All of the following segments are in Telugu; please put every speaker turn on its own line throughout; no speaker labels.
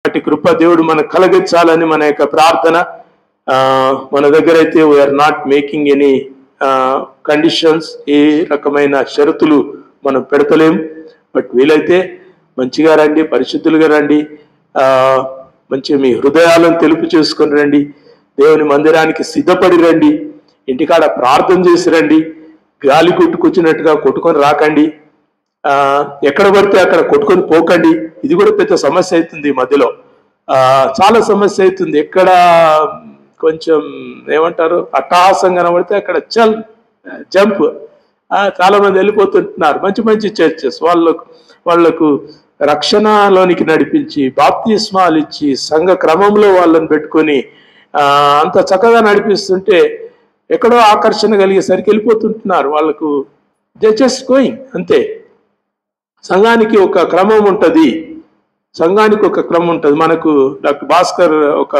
అటు కృప దేవుడు మనకు కలగించాలని మన యొక్క ప్రార్థన. మన దగ్గర అయితే we are not making any conditions, ఏ రకమైన షరతులు మనం పెడతలేం. బట్ వీలైతే మంచిగా రండి, పరిశుద్ధులుగా రండి, మంచిగా మీ హృదయాలను తెలుపు చేసుకొని రండి, దేవుని మందిరానికి సిద్ధపడి రండి, ఇంటికాడ ప్రార్థన చేసి రండి, గాలి కొట్టుకొచ్చినట్టుగా కొట్టుకొని రాకండి, ఎక్కడ పడితే అక్కడ కొట్టుకొని పోకండి. ఇది కూడా పెద్ద సమస్య అవుతుంది ఈ మధ్యలో, చాలా సమస్య అవుతుంది. ఎక్కడ కొంచెం ఏమంటారు అట్టహాసం కనబడితే అక్కడ జంప్, చాలా మంది వెళ్ళిపోతుంటున్నారు. మంచి మంచి చర్చెస్ వాళ్లకు రక్షణలోనికి నడిపించి బాప్తిస్మాలు ఇచ్చి సంఘ క్రమంలో వాళ్ళని పెట్టుకొని అంత చక్కగా నడిపిస్తుంటే ఎక్కడో ఆకర్షణ కలిగేసరికి వెళ్ళిపోతుంటున్నారు. వాళ్ళకు జస్ట్ గోయింగ్ అంతే. సంఘానికి ఒక క్రమం ఉంటుంది, సంఘానికి ఒక క్రమం ఉంటుంది. మనకు డాక్టర్ భాస్కర్ ఒక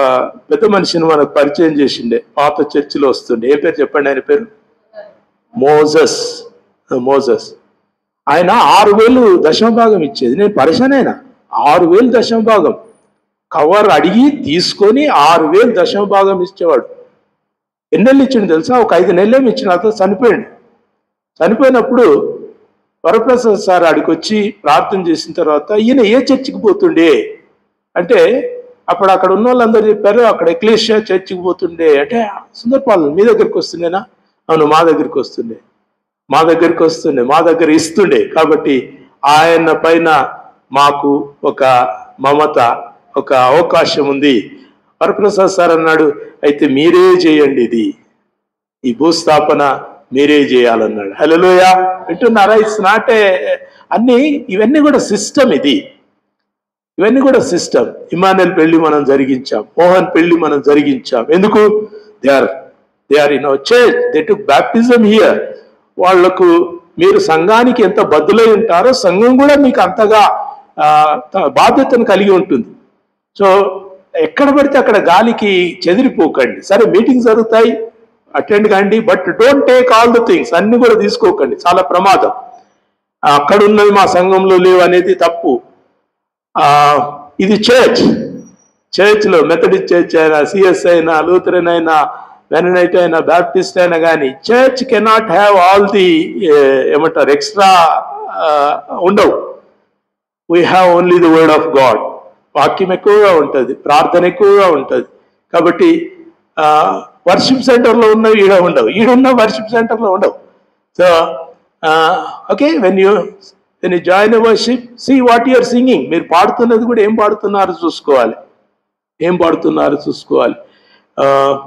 పెద్ద మనిషిని మనకు పరిచయం చేసిండే, పాత చర్చిలో వస్తుండే. ఏ పేరు చెప్పండి ఆయన పేరు? మోజస్. ఆయన 6,000 దశమభాగం ఇచ్చేది. నేను పరిశాన్ అయినా. 6,000 దశమభాగం కవర్ అడిగి తీసుకొని 6,000 దశమభాగం ఇచ్చేవాడు. ఎన్నెళ్ళు ఇచ్చిండు తెలుసా? ఒక 5 నెలలేమి ఇచ్చిన అతను చనిపోయాడు. చనిపోయినప్పుడు వరప్రసాద్ సార్ ఆడికి వచ్చి ప్రార్థన చేసిన తర్వాత ఈయన ఏ చర్చికి పోతుండే అంటే, అప్పుడు అక్కడ ఉన్న వాళ్ళందరూ చెప్పారు అక్కడ ఎక్లేషియా చర్చికి పోతుండే. అంటే సుందర్పాల్ మీ దగ్గరికి వస్తుండేనా? అవును, మా దగ్గరికి వస్తుండే, మా దగ్గర ఇస్తుండే. కాబట్టి ఆయన పైన మాకు ఒక మమత, ఒక అవకాశం ఉంది. వరప్రసాద్ సార్ అన్నాడు, అయితే మీరే చేయండి, ఈ భూస్థాపన మీరే చేయాలన్నాడు. హల్లెలూయా, వింటున్నారా? ఇట్స్ నాట్ ఇవన్నీ కూడా సిస్టమ్. ఇవన్నీ కూడా సిస్టమ్. ఇమానుయేల్ పెళ్లి మనం జరిగించాం, మోహన్ పెళ్లి మనం జరిగించాం. ఎందుకు? They are in our church, they took baptism here. వాళ్లకు మీరు సంఘానికి ఎంత బద్దులై ఉంటారో సంఘం కూడా మీకు అంతగా బాధ్యతను కలిగి ఉంటుంది. సో ఎక్కడ పడితే అక్కడ గాలికి చెదిరిపోకండి. సరే, మీటింగ్స్ జరుగుతాయి, అటెండ్ కండి, but don't take all the things. అన్ని కూడా తీసుకోకండి, చాలా ప్రమాదం. అక్కడ ఉన్నవి మా సంఘంలో లేవు అనేది తప్పు. ఇది చర్చ్లో మెథడిస్ట్ చర్చ్ అయినా, సిఎస్ అయినా, లూథరన్ అయినా, మెననైట్ అయినా, బ్యాప్టిస్ట్ అయినా కానీ church cannot have all the ఏమంటారు ఎక్స్ట్రా ఉండవు. We have only the word of God. వాక్యం ఎక్కువగా ఉంటుంది, ప్రార్థన ఎక్కువగా ఉంటుంది. కాబట్టి వర్షిప్ సెంటర్లో ఉన్నవి ఈడున్న వర్షిప్ సెంటర్లో ఉండవు. So okay, when you join a worship, see what you are singing. మీరు పాడుతున్నది కూడా ఏం పాడుతున్నారో చూసుకోవాలి.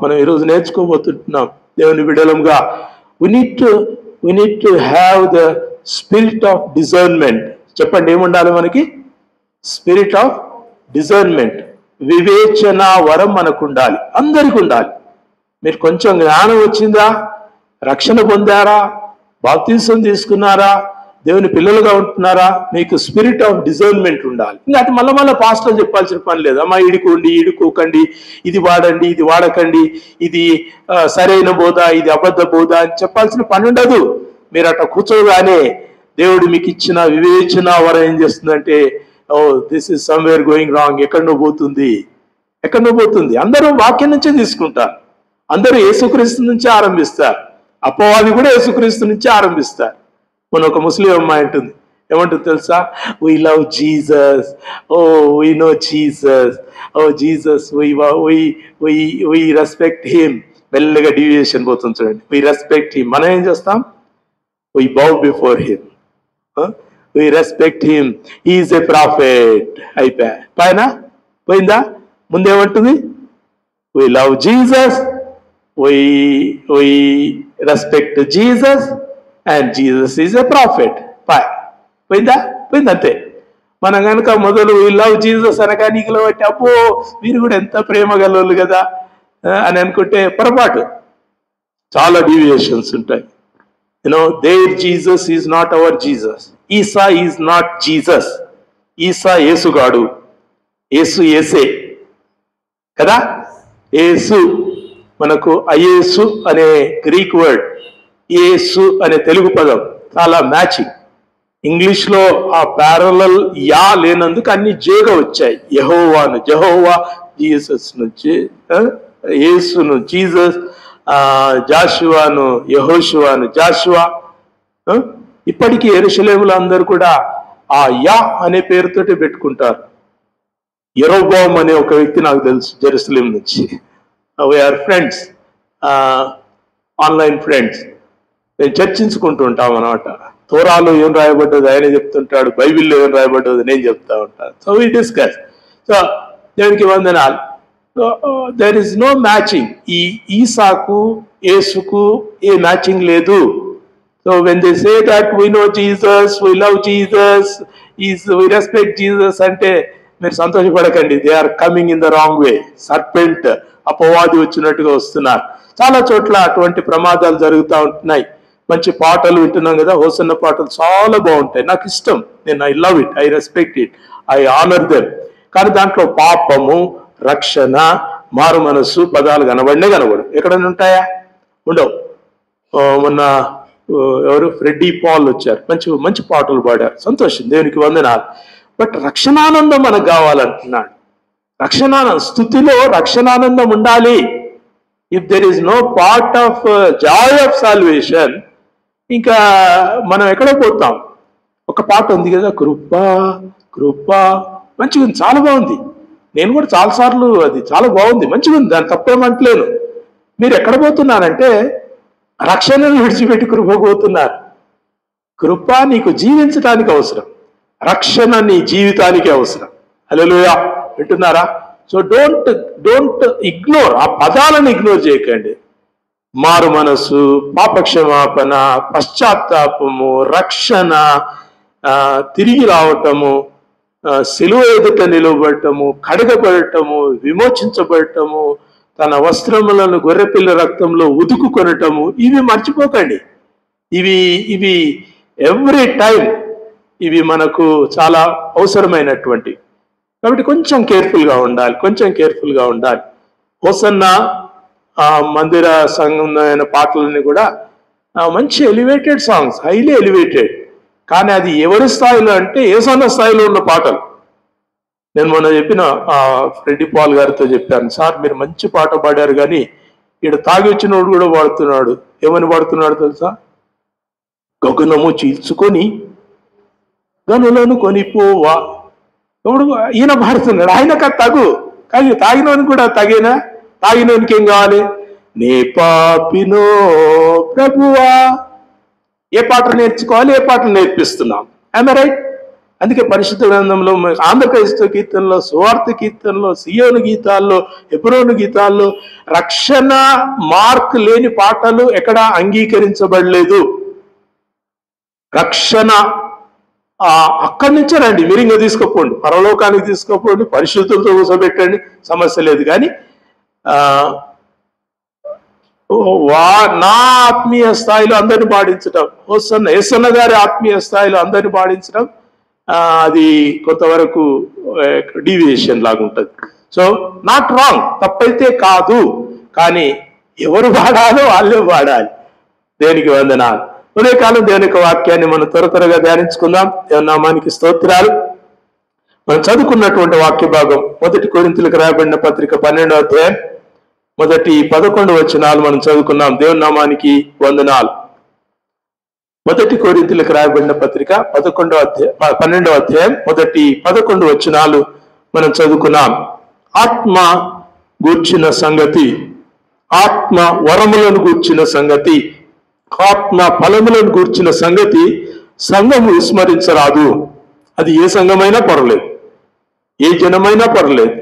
మనం ఈరోజు నేర్చుకోబోతున్నాం దేవుని బిడ్డలంగా. we need to have the spirit of discernment. చెప్పండి, ఏముండాలి మనకి? స్పిరిట్ ఆఫ్ డిజర్న్మెంట్, వివేచన వరం మనకు ఉండాలి, అందరికి ఉండాలి. మీరు కొంచెం జ్ఞానం వచ్చిందా, రక్షణ పొందారా, బాప్తిసం తీసుకున్నారా, దేవుని పిల్లలుగా ఉంటున్నారా, మీకు స్పిరిట్ ఆఫ్ డిజర్న్మెంట్ ఉండాలి. ఇంకా అది మళ్ళీ పాస్టర్ చెప్పాల్సిన పని లేదు. అమ్మా ఈడుకోండి, ఈడుకోకండి, ఇది వాడండి, ఇది వాడకండి, ఇది సరైన బోధ, ఇది అబద్ధ బోధ అని చెప్పాల్సిన పని ఉండదు. మీరు అట్లా కూర్చోగానే దేవుడు మీకు ఇచ్చిన వివేచన వరం ఏం చేస్తుందంటే, oh this is somewhere going wrong, ఎక్కడనో పోతుంది. అందరూ వాక్యం నుంచే తీసుకుంటారు, అందరూ యేసుక్రీస్తు నుంచే ఆరంభిస్తారు, అపవాది కూడా యేసుక్రీస్తు నుంచే ఆరంభిస్తారు. మన ఒక ముస్లిం అమ్మాయి ఉంటుంది, ఏమంటుంది తెలుసా? We love Jesus, oh we know Jesus, oh Jesus, we respect him. మెల్లగా డీవియేషన్ పోతుంది చూడండి. We respect him. మనం ఏం చేస్తాం? We bow before him, we respect him, he is a prophet. అయిపోయా, పైన పోయిందా? ముందేమంటుంది? We love Jesus, we respect Jesus and Jesus is a prophet. పోయిందంతే. మనం కనుక మొదలు వీ లవ్ జీసస్ అనగా నీకులో బట్టి అబ్బో మీరు కూడా ఎంత ప్రేమ గలవాళ్ళు కదా అని అనుకుంటే పొరపాటు. చాలా డీవియేషన్స్ ఉంటాయి. There Jesus is not our Jesus. Isa is not Jesus. Isa యేసుగాడు, ఏసే కదా. యేసు మనకు అయేసు అనే గ్రీక్ వర్డ్, యేసు అనే తెలుగు పదం చాలా మ్యాచింగ్. ఇంగ్లీష్లో ఆ ప్యారలల్ యా లేనందుకు అన్ని జేగా వచ్చాయి. యెహోవాను జెహోవా, జీసస్ నుంచి యేసును జీసస్, జాషువాను యెహోషువాను జాషువా. ఇప్పటికీ యెరూషలేములో అందరూ కూడా ఆ యా అనే పేరుతోటి పెట్టుకుంటారు. యెరోబామ్ అనే ఒక వ్యక్తి నాకు తెలుసు జెరూసలేం నుంచి. We are friends, online friends. మేము చర్చించుకుంటూ ఉంటాం అన్నమాట. తోరాలో ఏం రాయబడ్డది ఆయన చెప్తుంటాడు, బైబిల్లో ఏం రాయబడ్డది నేను చెప్తా ఉంటాను. So we discuss. సో దేవునికి వందనాలు. There is no matching. ఈ ఈసాకు యేసుకు ఏ మ్యాచింగ్ లేదు. So when they say that we know Jesus, we love Jesus, we respect Jesus అంటే మీరు సంతోషపడకండి. They are coming in the wrong way. Serpent, అపవాది వచ్చినట్టుగా వస్తున్నారు. చాలా చోట్ల అటువంటి ప్రమాదాలు జరుగుతూ ఉంటున్నాయి. మంచి పాటలు వింటున్నాం కదా, హోసన్న పాటలు చాలా బాగుంటాయి, నాకు ఇష్టం. నేను I love it, I respect it, I honour them. కానీ దాంట్లో పాపము, రక్షణ, మారు మనస్సు పదాలు కనబడు. ఎక్కడైనా ఉంటాయా? ఉండవు. మొన్న ఎవరు ఫ్రెడ్డీ పాల్ వచ్చారు, మంచి మంచి పాటలు పాడారు, సంతోషం, దేవునికి వందనాలు. బట్ రక్షణానందం మనకు కావాలంటున్నాడు. స్తుతిలో రక్షణానందం ఉండాలి. If there is no part of joy of salvation, ఇంకా మనం ఎక్కడ పోతాం? ఒక పాట ఉంది కదా, కృపా కృపా, మంచిగా ఉంది, చాలా బాగుంది. నేను కూడా చాలాసార్లు, అది చాలా బాగుంది, మంచిగా ఉంది, దాన్ని తప్పేమంటలేను. మీరు ఎక్కడ పోతున్నారంటే రక్షణను విడిచిపెట్టి కృప పోతున్నారు. కృప నీకు జీవించడానికి అవసరం, రక్షణ నీ జీవితానికి అవసరం. హల్లెలూయా, వింటున్నారా? సో డోంట్ ఇగ్నోర్, ఆ పదాలను ఇగ్నోర్ చేయకండి. మారు మనసు, పాపక్షమాపణ, పశ్చాత్తాపము, రక్షణ, తిరిగి రావటము, సిలువ ఎదుట నిలవబడటము, కడగబడటము, విమోచించబడటము, తన వస్త్రములను గొర్రెపిల్ల రక్తంలో ఉతుకుకొనటము, ఇవి మర్చిపోకండి. ఇవి ఎవ్రీ టైం ఇవి మనకు చాలా అవసరమైనటువంటి. కాబట్టి కొంచెం కేర్ఫుల్గా ఉండాలి. హోసన్న మందిర సంబంధమైన పాటలన్నీ కూడా మంచి ఎలివేటెడ్ సాంగ్స్, హైలీ ఎలివేటెడ్. కానీ అది ఎవరి స్థాయిలో అంటే యేసన్న స్థాయిలో ఉన్న పాటలు. నేను మొన్న చెప్పిన ఫ్రెడ్డీ పాల్ గారితో చెప్పాను, సార్ మీరు మంచి పాట పాడారు, కానీ ఇక్కడ తాగి వచ్చినోడు కూడా పాడుతున్నాడు. ఏమని పాడుతున్నాడు తెలుసా? గగనము చీల్చుకొని గనులను కొనిపోవా. ఇప్పుడు ఈయన పాడుతున్నాడు, ఆయనక తగు, కానీ తాగినోని కూడా తగేనా? తాగినోనికి ఏం కావాలి? నే పాపినో ప్రభువా. ఏ పాట నేర్చుకోవాలి, ఏ పాట నేర్పిస్తున్నాం? I'm right? అందుకే పరిశుద్ధ గ్రంథంలో, ఆంధ్రక్రైస్తవ కీర్తనలో, సువార్త కీర్తనలో, సియోను గీతాల్లో, హెబ్రోను గీతాల్లో రక్షణ మార్క్ లేని పాటలు ఎక్కడా అంగీకరించబడలేదు. రక్షణ అక్కడి నుంచే రండి, విరిగా తీసుకోపోండి, పరలోకానికి తీసుకోపోండి, పరిశుద్ధులతో కూర్చోబెట్టండి, సమస్య లేదు. కానీ నా ఆత్మీయ స్థాయిలో అందరిని పాడించడం, యేసన్న గారి ఆత్మీయ స్థాయిలో అందరిని పాడించడం, అది కొంతవరకు డీవియేషన్ లాగా ఉంటుంది. సో నాట్ రాంగ్, తప్పైతే కాదు, కానీ ఎవరు పాడాలో వాళ్ళే పాడాలి. దేనికి వందనాలు. ఉదయకాలం దేవుని యొక్క వాక్యాన్ని మనం త్వరగా ధ్యానించుకుందాం. దేవుని నామానికి స్తోత్రాలు. మనం చదువుకున్నటువంటి వాక్య భాగం 1 కొరింథీయులకు రాయబడిన పత్రిక 12వ అధ్యాయం మొదటి 11 వచనాలు మనం చదువుకున్నాం. దేవుని నామానికి వందనాలు. 1 కొరింథీయులకు రాయబడిన పత్రిక 12వ అధ్యాయం మొదటి 11 వచనాలు మనం చదువుకున్నాం. ఆత్మ గూర్చిన సంగతి, ఆత్మ వరములను గూర్చిన సంగతి, ఆత్మ ఫలములను గూర్చిన సంగతి సంఘము విస్మరించరాదు. అది ఏ సంఘమైనా పర్లేదు, ఏ జనమైనా పర్లేదు.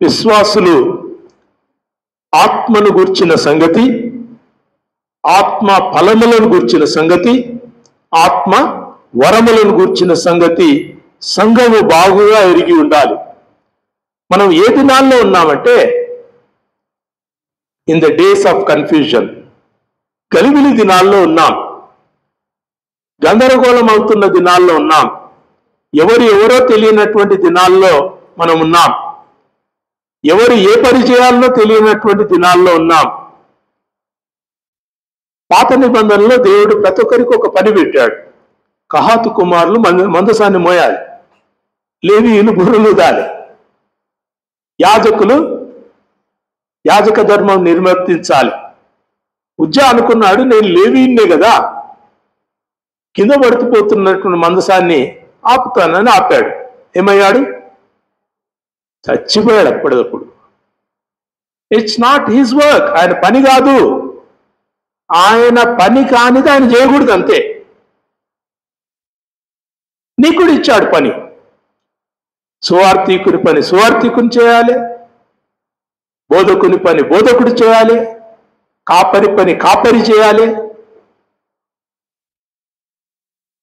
విశ్వాసులు ఆత్మను గూర్చిన సంగతి, ఆత్మ ఫలములను గూర్చిన సంగతి, ఆత్మ వరములను గూర్చిన సంగతి సంఘము బాగుగా ఎరిగి ఉండాలి. మనం ఏ దినాల్లో ఉన్నామంటే in the days of confusion, గలిబిలి దినాల్లో ఉన్నాం, గందరగోళం అవుతున్న దినాల్లో ఉన్నాం, ఎవరో తెలియనటువంటి దినాల్లో మనం ఉన్నాం, ఎవరు ఏ పని చేయాలనో తెలియనటువంటి దినాల్లో ఉన్నాం. పాత నిబంధనలో దేవుడు ప్రతి ఒక్కరికి ఒక పని పెట్టాడు. కహాతు కుమారులు మందసాన్ని మోయాలి, లేవీయులు బుర్రలు దాలి, యాజకులు యాజక ధర్మం నిర్వర్తించాలి. ఉజ్జా అనుకున్నాడు, నేను లేవీయున్నే కదా, కింద పడుతుపోతున్నటువంటి మందసాన్ని ఆపుతానని ఆపాడు. ఏమయ్యాడు? చచ్చిపోయాడు అప్పటికప్పుడు. ఇట్స్ నాట్ హిజ్ వర్క్, ఆయన పని కాదు, ఆయన పని కానిది ఆయన చేయకూడదు, అంతే. నీకు కూడా ఇచ్చాడు పని, సువార్థికుని పని సువార్థికుని చేయాలి, బోధకుని పని బోధకుడు చేయాలి, కాపరి పని కాపరి చేయాలి,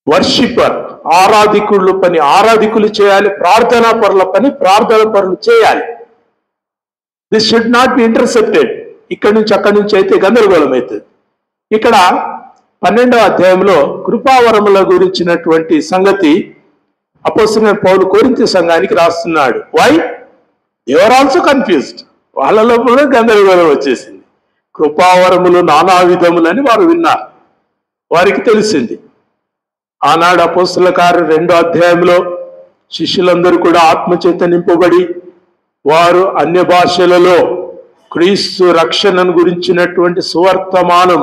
వర్షిపర్ ఆరాధికుల పని ఆరాధికులు చేయాలి, ప్రార్థనా పరుల పని ప్రార్థనా పరులు చేయాలి. This should not be intercepted. ఇక్కడి నుంచి అక్కడి నుంచి అయితే గందరగోళం అవుతుంది. ఇక్కడ 12వ అధ్యాయంలో కృపావరముల గురించినటువంటి సంగతి అపోస్తలుడైన పౌలు కొరింథీ సంఘానికి రాస్తున్నాడు. Why? They are also confused. వాళ్ళలో కూడా గందరగోళం వచ్చేసింది. కృపావరములు నానా విధములని వారు విన్నారు, వారికి తెలిసింది. ఆనాడు అపోస్తల కార్యం 2వ అధ్యాయంలో శిష్యులందరూ కూడా ఆత్మచేత నింపబడి వారు అన్య భాషలలో క్రీస్తు రక్షణను గురించినటువంటి సువర్తమానం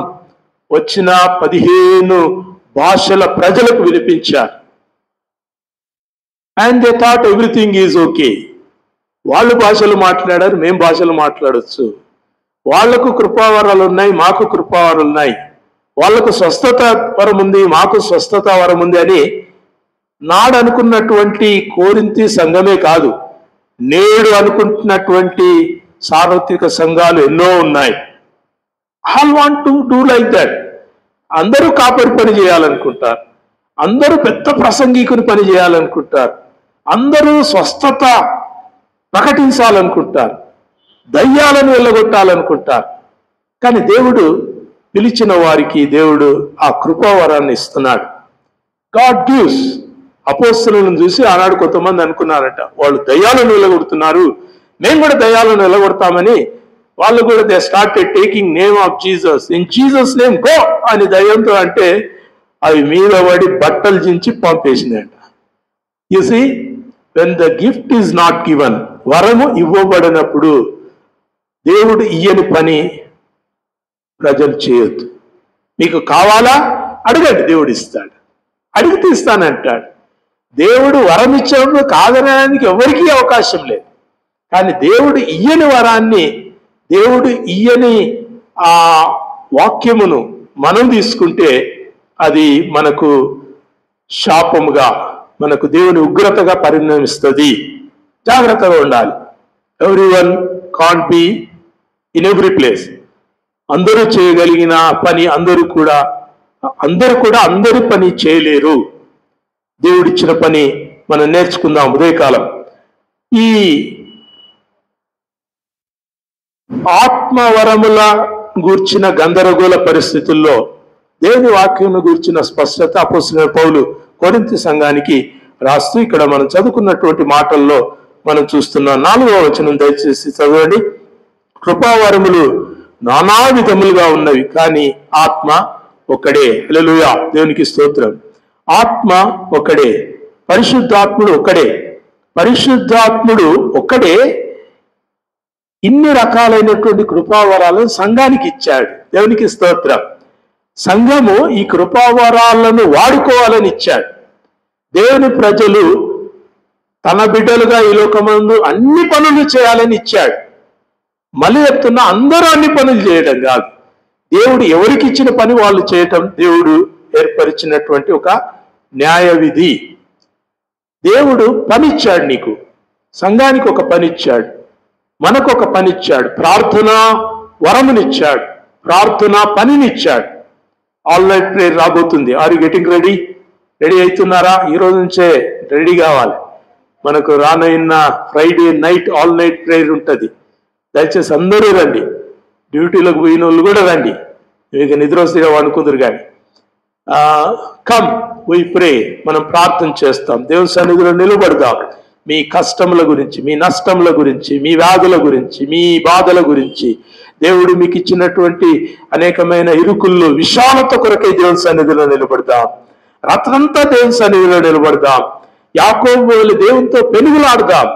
వచ్చిన 15 భాషల ప్రజలకు వినిపించారు. And they thought everything is okay. వాళ్ళు భాషలు మాట్లాడారు, మేం భాషలు మాట్లాడచ్చు. వాళ్లకు కృపావరాలు ఉన్నాయి, మాకు కృపావరాలు ఉన్నాయి. వాళ్లకు స్వస్థత వరం ఉంది, మాకు స్వస్థత వరం ఉంది అని నాడు అనుకున్నటువంటి కొరింథీ సంఘమే కాదు, నేడు అనుకుంటున్నటువంటి సార్వత్రిక సంఘాలు ఎన్నో ఉన్నాయి. All want to do like that. అందరూ కాపరి పని చేయాలనుకుంటారు, అందరూ పెద్ద ప్రసంగికుని పని చేయాలనుకుంటారు, అందరూ స్వస్థత ప్రకటించాలనుకుంటారు, దయ్యాలను వెళ్ళగొట్టాలనుకుంటారు. కానీ దేవుడు పిలిచిన వారికి దేవుడు ఆ కృపావరాన్ని ఇస్తున్నాడు. God gives. అపోస్తలులను చూసి ఆనాడు కొంతమంది అనుకున్నారట, వాళ్ళు దయ్యాలను వెళ్ళగొడుతున్నారు, మేము కూడా దయ్యాలను వెళ్ళగొడతామని. వాళ్ళు కూడా they started taking name of Jesus, in Jesus name go అని దయ్యంతో అంటే అవి మీద పడి బట్టలు చించి పంపేసినాయంట. You see, when the gift is not given, వరము ఇవ్వబడినప్పుడు దేవుడు ఇయ్యని పని ప్రజలు చేయొద్దు. మీకు కావాలా అడగండి, దేవుడు ఇస్తాడు. అడిగితే ఇస్తానంటాడు. దేవుడు వరం ఇచ్చినప్పుడు కాదనడానికి ఎవరికీ అవకాశం లేదు. కానీ దేవుడు ఇయ్యని వరాన్ని, దేవుడు ఇయ్యని ఆ వాక్యమును మనం తీసుకుంటే అది మనకు శాపముగా, మనకు దేవుని ఉగ్రతగా పరిణమిస్తుంది. జాగ్రత్తగా ఉండాలి. Everyone can't be in every place. అందరూ చేయగలిగిన పని అందరూ కూడా అందరి పని చేయలేరు. దేవుడిచ్చిన పని మనం నేర్చుకుందాం ఉదయకాలం. ఈ ఆత్మవరముల గూర్చిన గందరగోళ పరిస్థితుల్లో దేవుని వాక్యం గూర్చిన స్పష్టత అపోస్తలుడైన పౌలు కొరింథీ సంఘానికి రాస్తూ ఇక్కడ మనం చదువుకున్నటువంటి మాటల్లో మనం చూస్తున్నాం. 4వ వచనం దయచేసి చదవండి. కృపావరములు నానా విధములుగా ఉన్నవి, కానీ ఆత్మ ఒకడే. హల్లెలూయా, దేవునికి స్తోత్రం. ఆత్మ ఒకడే, పరిశుద్ధాత్ముడు ఒకడే. పరిశుద్ధాత్ముడు ఒక్కడే ఇన్ని రకాలైనటువంటి కృపావరాలను సంఘానికి ఇచ్చాడు. దేవునికి స్తోత్రం. సంఘము ఈ కృపావరాలను వాడుకోవాలని ఇచ్చాడు. దేవుని ప్రజలు తన బిడ్డలుగా ఈ లోకమందు అన్ని పనులు చేయాలని ఇచ్చాడు. మళ్ళీ చెప్తున్నా, అందరూ అన్ని పనులు చేయడం కాదు, దేవుడు ఎవరికి ఇచ్చిన పని వాళ్ళు చేయటం దేవుడు ఏర్పరిచినటువంటి ఒక న్యాయ విధి. దేవుడు పని ఇచ్చాడు. నీకు సంఘానికి ఒక పని ఇచ్చాడు, మనకు ఒక పని ఇచ్చాడు. ప్రార్థన వరమునిచ్చాడు, ప్రార్థన పనినిచ్చాడు. ఆల్ నైట్ ప్రేయర్ రాబోతుంది. Are you getting ready? Ready అవుతున్నారా? ఈ రోజు నుంచే రెడీ కావాలి. మనకు రానైన Friday night all night prayer ఉంటుంది. దయచేసి అందరూ రండి. డ్యూటీలకు పోయిన వాళ్ళు కూడా రండి. మీకు నిద్ర వస్తే అనుకుందరు కానీ కమ్ వి ప్రే. మనం ప్రార్థన చేస్తాం, దేవుని సన్నిధిలో నిలబడదాం. మీ కష్టముల గురించి, మీ నష్టముల గురించి, మీ వ్యాధుల గురించి, మీ బాధల గురించి, దేవుడు మీకు ఇచ్చినటువంటి అనేకమైన ఇరుకుల్లో విశాలత కొరకై దేవుని సన్నిధిలో నిలబడదాం. రాత్రంతా దేవుని సన్నిధిలో నిలబడదాం. యాకోబు వలె దేవునితో పెనుగులాడదాం.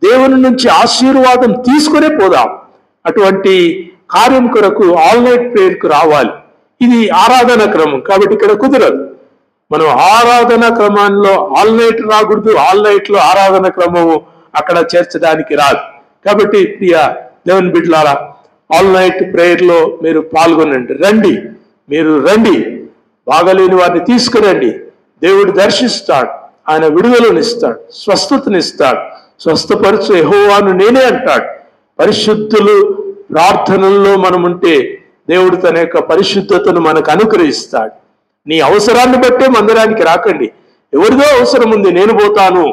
దేవుని నుంచి ఆశీర్వాదం తీసుకునే పోదాం. అటువంటి కార్యం కొరకు ఆల్ నైట్ ప్రేయర్కు రావాలి. ఇది ఆరాధన క్రమం కాబట్టి ఇక్కడ కుదరదు. మనం ఆరాధన క్రమంలో ఆల్ నైట్ రాకూడదు, ఆల్ నైట్ లో ఆరాధన క్రమము అక్కడ చేర్చడానికి రాదు. కాబట్టి ప్రియ దేవుని బిడ్డలారా, ఆల్ నైట్ ప్రేయర్ లో మీరు పాల్గొనండి. మీరు రండి. బాగలేని వారిని తీసుకురండి. దేవుడు దర్శిస్తాడు, ఆయన విడుదలనిస్తాడు, స్వస్థతనిస్తాడు. స్వస్థపరచు యెహోవాను నేనే అంటాడు. పరిశుద్ధులు ప్రార్థనల్లో మనం ఉంటే దేవుడు తన యొక్క పరిశుద్ధతను మనకు అనుగ్రహిస్తాడు. నీ అవసరాన్ని బట్టే మందిరానికి రాకండి. ఎవరిదో అవసరం ఉంది, నేను పోతాను,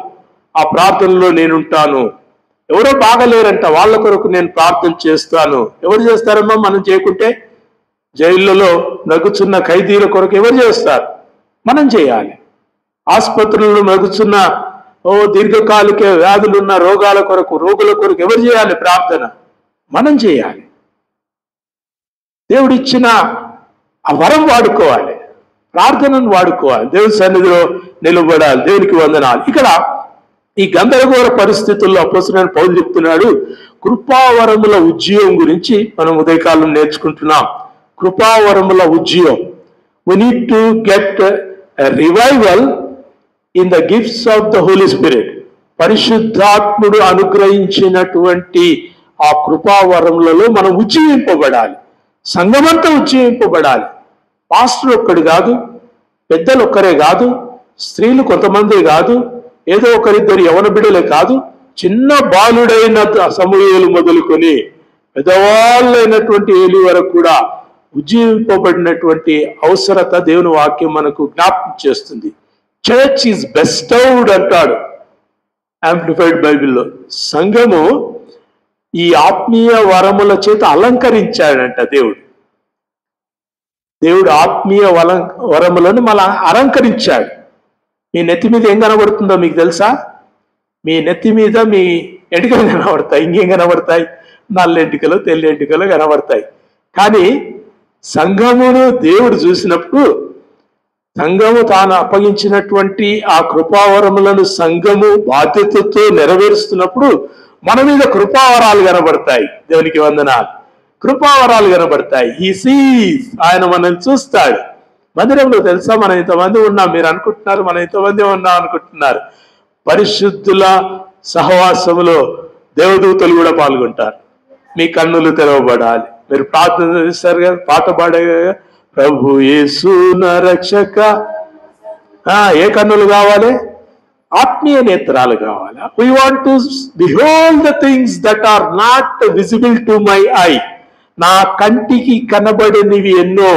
ఆ ప్రార్థనలో నేనుంటాను. ఎవరో బాగలేరంట, వాళ్ళ కొరకు నేను ప్రార్థన చేస్తాను. ఎవరు చేస్తారమ్మా? మనం చేయకుంటే జైళ్ళలో నగుచున్న ఖైదీల కొరకు ఎవరు చేస్తారు? మనం చేయాలి. ఆసుపత్రుల్లో నగుచున్న దీర్ఘకాలిక వ్యాధులున్న రోగుల కొరకు ఎవరు చేయాలి ప్రార్థన? మనం చేయాలి. దేవుడిచ్చిన ఆ వరం వాడుకోవాలి, ప్రార్థనను వాడుకోవాలి, దేవుని సన్నిధిలో నిలబడాలి. దేవునికి వందనాలు. ఇక్కడ ఈ గందరగోళ పరిస్థితుల్లో అపోస్తలుడైన పౌలు చెప్తున్నాడు, కృపావరముల ఉజ్జీవం గురించి మనం ఉదయకాలం నేర్చుకుంటున్నాం. కృపావరముల ఉజ్జీవం. We need to get a revival in the gifts of the Holy Spirit. పరిశుద్ధాత్ముడు అనుగ్రహించినటువంటి ఆ కృపావరములలో మనం ఉజ్జీవింపబడాలి. సంఘమంతా ఉజ్జీవింపబడాలి. పాస్టర్ ఒక్కడు కాదు, పెద్దలు ఒక్కరే కాదు, స్త్రీలు కొంతమంది కాదు, ఏదో ఒకరిద్దరు యవన బిడ్డలే కాదు, చిన్న బాలుడైన సమూయేలు మొదలుకొని పెద్దవాళ్ళైనటువంటి ఏలి వరకు కూడా ఉజ్జీవింపబడినటువంటి అవసరత దేవుని వాక్యం మనకు జ్ఞాపకం చేస్తుంది. చర్చ్ ఈజ్ బెస్టౌడ్ అంటాడు యాంప్లిఫైడ్ బైబిల్లో. సంఘము ఈ ఆత్మీయ వరముల చేత అలంకరించాడంట దేవుడు. ఆత్మీయ వరములను మళ్ళా అలంకరించాడు. మీ నెత్తి మీద ఏం కనబడుతుందో మీకు తెలుసా? మీ నెత్తి మీద మీ ఎంటికలు కనబడతాయి. ఇంకేం కనబడతాయి? నల్ల ఎంటికలు, తెల్ల ఎంటికలు కనబడతాయి. కానీ సంఘమును దేవుడు చూసినప్పుడు, సంఘము తాను అప్పగించినటువంటి ఆ కృపావరములను సంఘము బాధ్యతతో నెరవేరుస్తున్నప్పుడు మన మీద కృపావరాలు కనబడతాయి. దేవునికి వందనాలు. కృపావరాలు కనబడతాయి. ఈ సీస్, ఆయన మనల్ని చూస్తాడు. మందిరంలో తెలుసా మనం ఇంతమంది ఉన్నాం, మీరు అనుకుంటున్నారు మనం ఇంతమంది ఉన్నాం అనుకుంటున్నారు. పరిశుద్ధుల సహవాసములో దేవదూతలు కూడా పాల్గొంటారు. మీ కన్నులు తెరవబడాలి. మీరు ప్రార్థన చేస్తారు కదా, పాట పాడే ప్రభు యేసు నా రక్షక. ఏ కన్నులు కావాలి? ఆత్మీయ నేత్రాలు కావాలి. We want to behold the things that are not visible to my eye. నా కంటికి కనబడనివి ఎన్నో,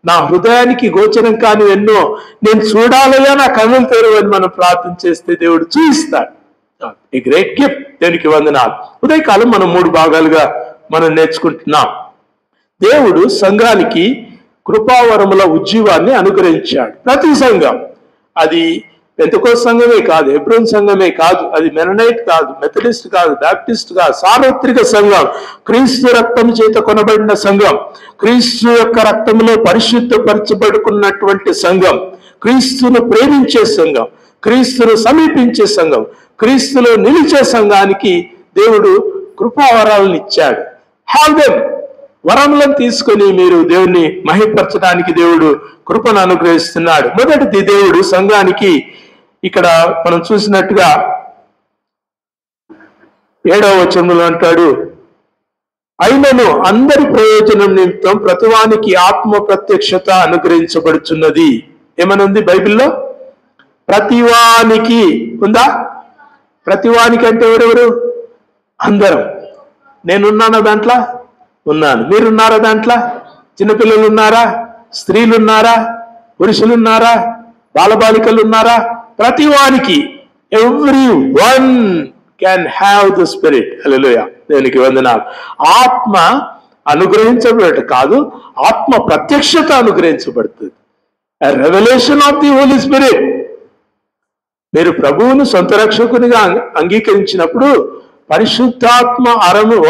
నా హృదయానికి గోచరం కాని ఎన్నో నేను చూడాలయ్యా, నా కన్నులు తెరవని మనం ప్రార్థన చేస్తే దేవుడు చూయిస్తాడు. ఈ గ్రేట్ గిఫ్ట్. దేవునికి వందనాలు. ఉదయకాలం మనం 3 భాగాలుగా మనం నేర్చుకుంటున్నాం. దేవుడు సంఘానికి కృపావరముల ఉజ్జీవాన్ని అనుగ్రహించాడు. ప్రతి సంఘం, అది పెంతెకోస్తు సంఘమే కాదు, హెబ్రోన్ సంఘమే కాదు, అది మెననైట్ కాదు, మెథడిస్ట్ కాదు, బాప్టిస్ట్ కాదు, సార్వత్రిక సంఘం, క్రీస్తు రక్తం చేత కొనబడిన సంఘం, క్రీస్తు యొక్క రక్తంలో పరిశుద్ధపరచబడుకున్నటువంటి సంఘం, క్రీస్తును ప్రేమించే సంఘం, క్రీస్తును సమీపించే సంఘం, క్రీస్తులో నిలిచే సంఘానికి దేవుడు కృపావరాలను ఇచ్చాడు. Have them. వరములను తీసుకొని మీరు దేవుణ్ణి మహిమపరచడానికి దేవుడు కృపను అనుగ్రహిస్తున్నాడు. మొదటిది, దేవుడు సంఘానికి ఇక్కడ మనం చూసినట్టుగా 7వ వచనంలో అంటాడు, అయినను అందరి ప్రయోజనం నిమిత్తం ప్రతివానికి ఆత్మ ప్రత్యక్షత అనుగ్రహించబడుచున్నది. ఏమనుంది బైబిల్లో? ప్రతివానికి ఉందా? ప్రతివానికి అంటే ఎవరెవరు? అందరం. నేనున్నానా దాంట్లో? ఉన్నాను. మీరున్నారా దాంట్లో? చిన్నపిల్లలు ఉన్నారా? స్త్రీలు ఉన్నారా? పురుషులు ఉన్నారా? బాలబాలికలు ఉన్నారా? ప్రతివానికి, every one can have the spirit. హల్లెలూయా. దేవునికి వందనాలు. ఆత్మ అనుగ్రహించబడట కాదు, ఆత్మ ప్రత్యక్షత అనుగ్రహించబడుతుంది. Revolution of the holy spirit. మీరు ప్రభువును సొంత రక్షకునిగా అంగీకరించినప్పుడు పరిశుద్ధాత్మ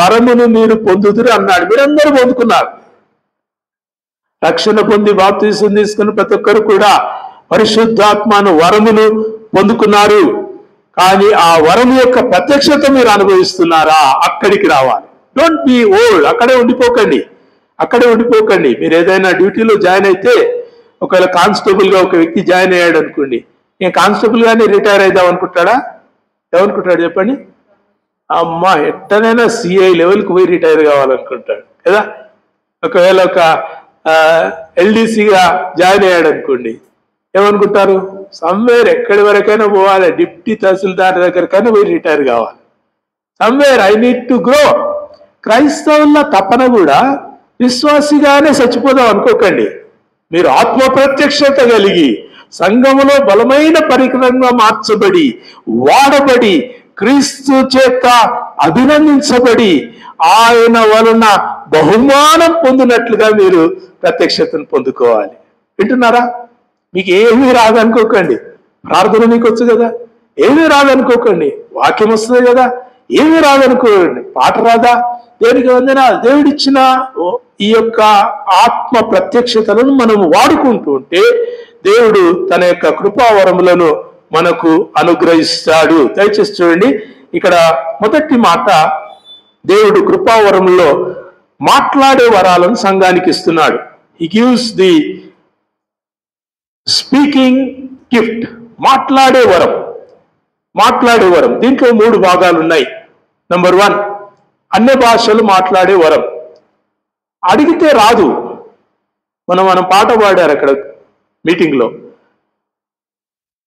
వరమును మీరు పొందుదురు అన్నాడు. మీరందరూ పొందుకున్నారు. రక్షణ పొంది బాప్తిసం తీసుకుని ప్రతి ఒక్కరు కూడా పరిశుద్ధాత్మను వరమును పొందుకున్నారు, కానీ ఆ వరము యొక్క ప్రత్యక్షత మీరు అనుభవిస్తున్నారా? అక్కడికి రావాలి. Don't be old. అక్కడే ఉండిపోకండి. మీరు ఏదైనా డ్యూటీలో జాయిన్ అయితే, ఒకవేళ కానిస్టేబుల్ గా ఒక వ్యక్తి జాయిన్ అయ్యాడు అనుకోండి, నేను కానిస్టేబుల్ గానే రిటైర్ అయిద్దాం అనుకుంటాడా? ఏమనుకుంటాడు చెప్పండి? అమ్మా ఎట్టనైనా సిఐ లెవెల్కి పోయి రిటైర్ కావాలనుకుంటాడు కదా. ఒకవేళ ఒక ఎల్డీసీగా జాయిన్ అయ్యాడు అనుకోండి, ఏమనుకుంటారు? సమ్వేర్ ఎక్కడి వరకైనా పోవాలి, డిప్టీ తహసీల్దార్ దగ్గరకైనా పోయి రిటైర్ కావాలి. Somewhere I need to grow. క్రైస్తవుల తపన కూడా విశ్వాసిగానే చచ్చిపోదాం అనుకోకండి. మీరు ఆత్మ ప్రత్యక్షత కలిగి సంఘములో బలమైన పరికరంగా మార్చబడి, వాడబడి, క్రీస్తు చేత అభినందించబడి, ఆయన వలన బహుమానం పొందినట్లుగా మీరు ప్రత్యక్షతను పొందుకోవాలి. వింటున్నారా? మీకు ఏమీ రాదనుకోకండి. ప్రార్థన మీకు వచ్చు కదా, ఏమీ రాదనుకోకండి. వాక్యం వస్తుంది కదా, ఏమీ రాదనుకోకండి. పాట రాదా? దేనికి వందన? దేవుడిచ్చిన ఈ యొక్క ఆత్మ ప్రత్యక్షతలను మనము వాడుకుంటూ ఉంటే దేవుడు తన యొక్క కృపావరములను మనకు అనుగ్రహిస్తాడు. దయచేసి చూడండి, ఇక్కడ మొదటి మాట, దేవుడు కృపావరములో మాట్లాడే వరాలను సంఘానికి ఇస్తున్నాడు. హి గివ్స్ ది స్పీకింగ్ గిఫ్ట్. మాట్లాడే వరం. దీంట్లో 3 భాగాలు ఉన్నాయి. నంబర్ 1, అన్య భాషలు మాట్లాడే వరం. అడిగితే రాదు. మనం పాట పాడారు అక్కడ మీటింగ్లో,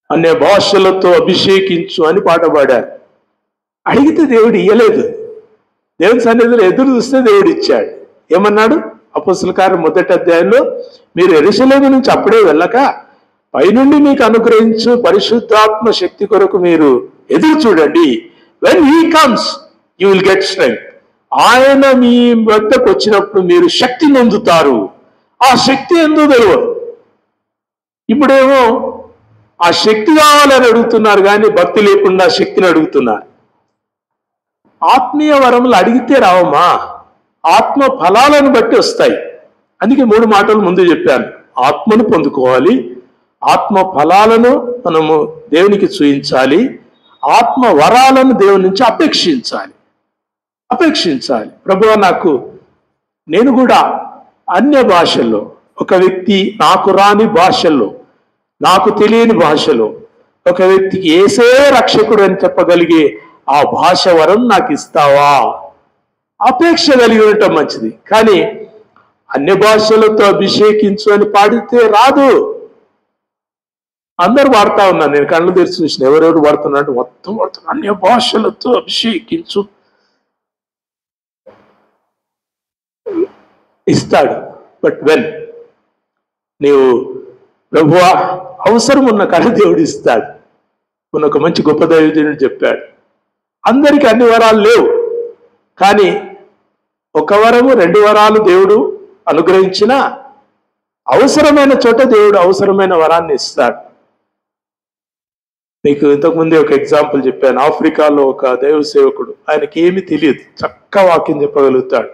అన్య భాషలతో అభిషేకించు అని పాట పాడారు. అడిగితే దేవుడు ఇయ్యలేదు. దేవుని సన్నిధిలో ఎదురు చూస్తే దేవుడు ఇచ్చాడు. ఏమన్నాడు? అపోస్తలుల కార్యం 1వ అధ్యాయంలో, మీరు యెరూషలేము నుంచి అప్పుడే వెళ్ళక పైనుండి మీకు అనుగ్రహించు పరిశుద్ధాత్మ శక్తి కొరకు మీరు ఎదురు చూడండి. When he comes you will get strength. ఆయన మీ వద్దకు వచ్చినప్పుడు మీరు శక్తి నొందుతారు. ఆ శక్తి ఎందుకు తెలియదు. ఇప్పుడేమో ఆ శక్తి కావాలని అడుగుతున్నారు, కానీ భక్తి లేకుండా శక్తిని అడుగుతున్నారు. ఆత్మీయ వరములు అడిగితే రావమ్మా, ఆత్మ ఫలాలను బట్టి వస్తాయి. అందుకే 3 మాటలు ముందు చెప్పాను. ఆత్మను పొందుకోవాలి, ఆత్మ ఫలాలను మనము దేవునికి చూయించాలి, ఆత్మ వరాలను దేవుని నుంచి అపేక్షించాలి. ప్రభువా, నేను కూడా అన్య భాషల్లో, ఒక వ్యక్తి నాకు రాని భాషల్లో, నాకు తెలియని భాషలో ఒక వ్యక్తికి యేసే రక్షకుడు అని చెప్పగలిగే ఆ భాష వరం నాకు ఇస్తావా? అపేక్ష కలిగి ఉండటం మంచిది. కానీ అన్య భాషలతో అభిషేకించు అని పాడితే రాదు. అందరు వాడుతా ఉన్నారు. నేను కళ్ళు తెరిచి చూసిన, ఎవరెవరు వాడుతున్నారు? మొత్తం వాడుతున్నారు. అన్య భాషలతో అభిషేకించు ఇస్తాడు. బట్ వెన్ నీవు ప్రభువా అవసరం ఉన్న కాడ దేవుడు ఇస్తాడు. మన ఒక మంచి గొప్ప దైవజనుడు చెప్పాడు, అందరికీ అన్ని వరాలు లేవు, కానీ 1 వరము 2 వరాలు దేవుడు అనుగ్రహించిన అవసరమైన చోట దేవుడు అవసరమైన వరాన్ని ఇస్తాడు. మీకు ఇంతకుముందే ఒక ఎగ్జాంపుల్ చెప్పాను. ఆఫ్రికాలో ఒక దైవ సేవకుడు, ఆయనకి ఏమీ తెలియదు, చక్కగా వాక్యం చెప్పగలుగుతాడు.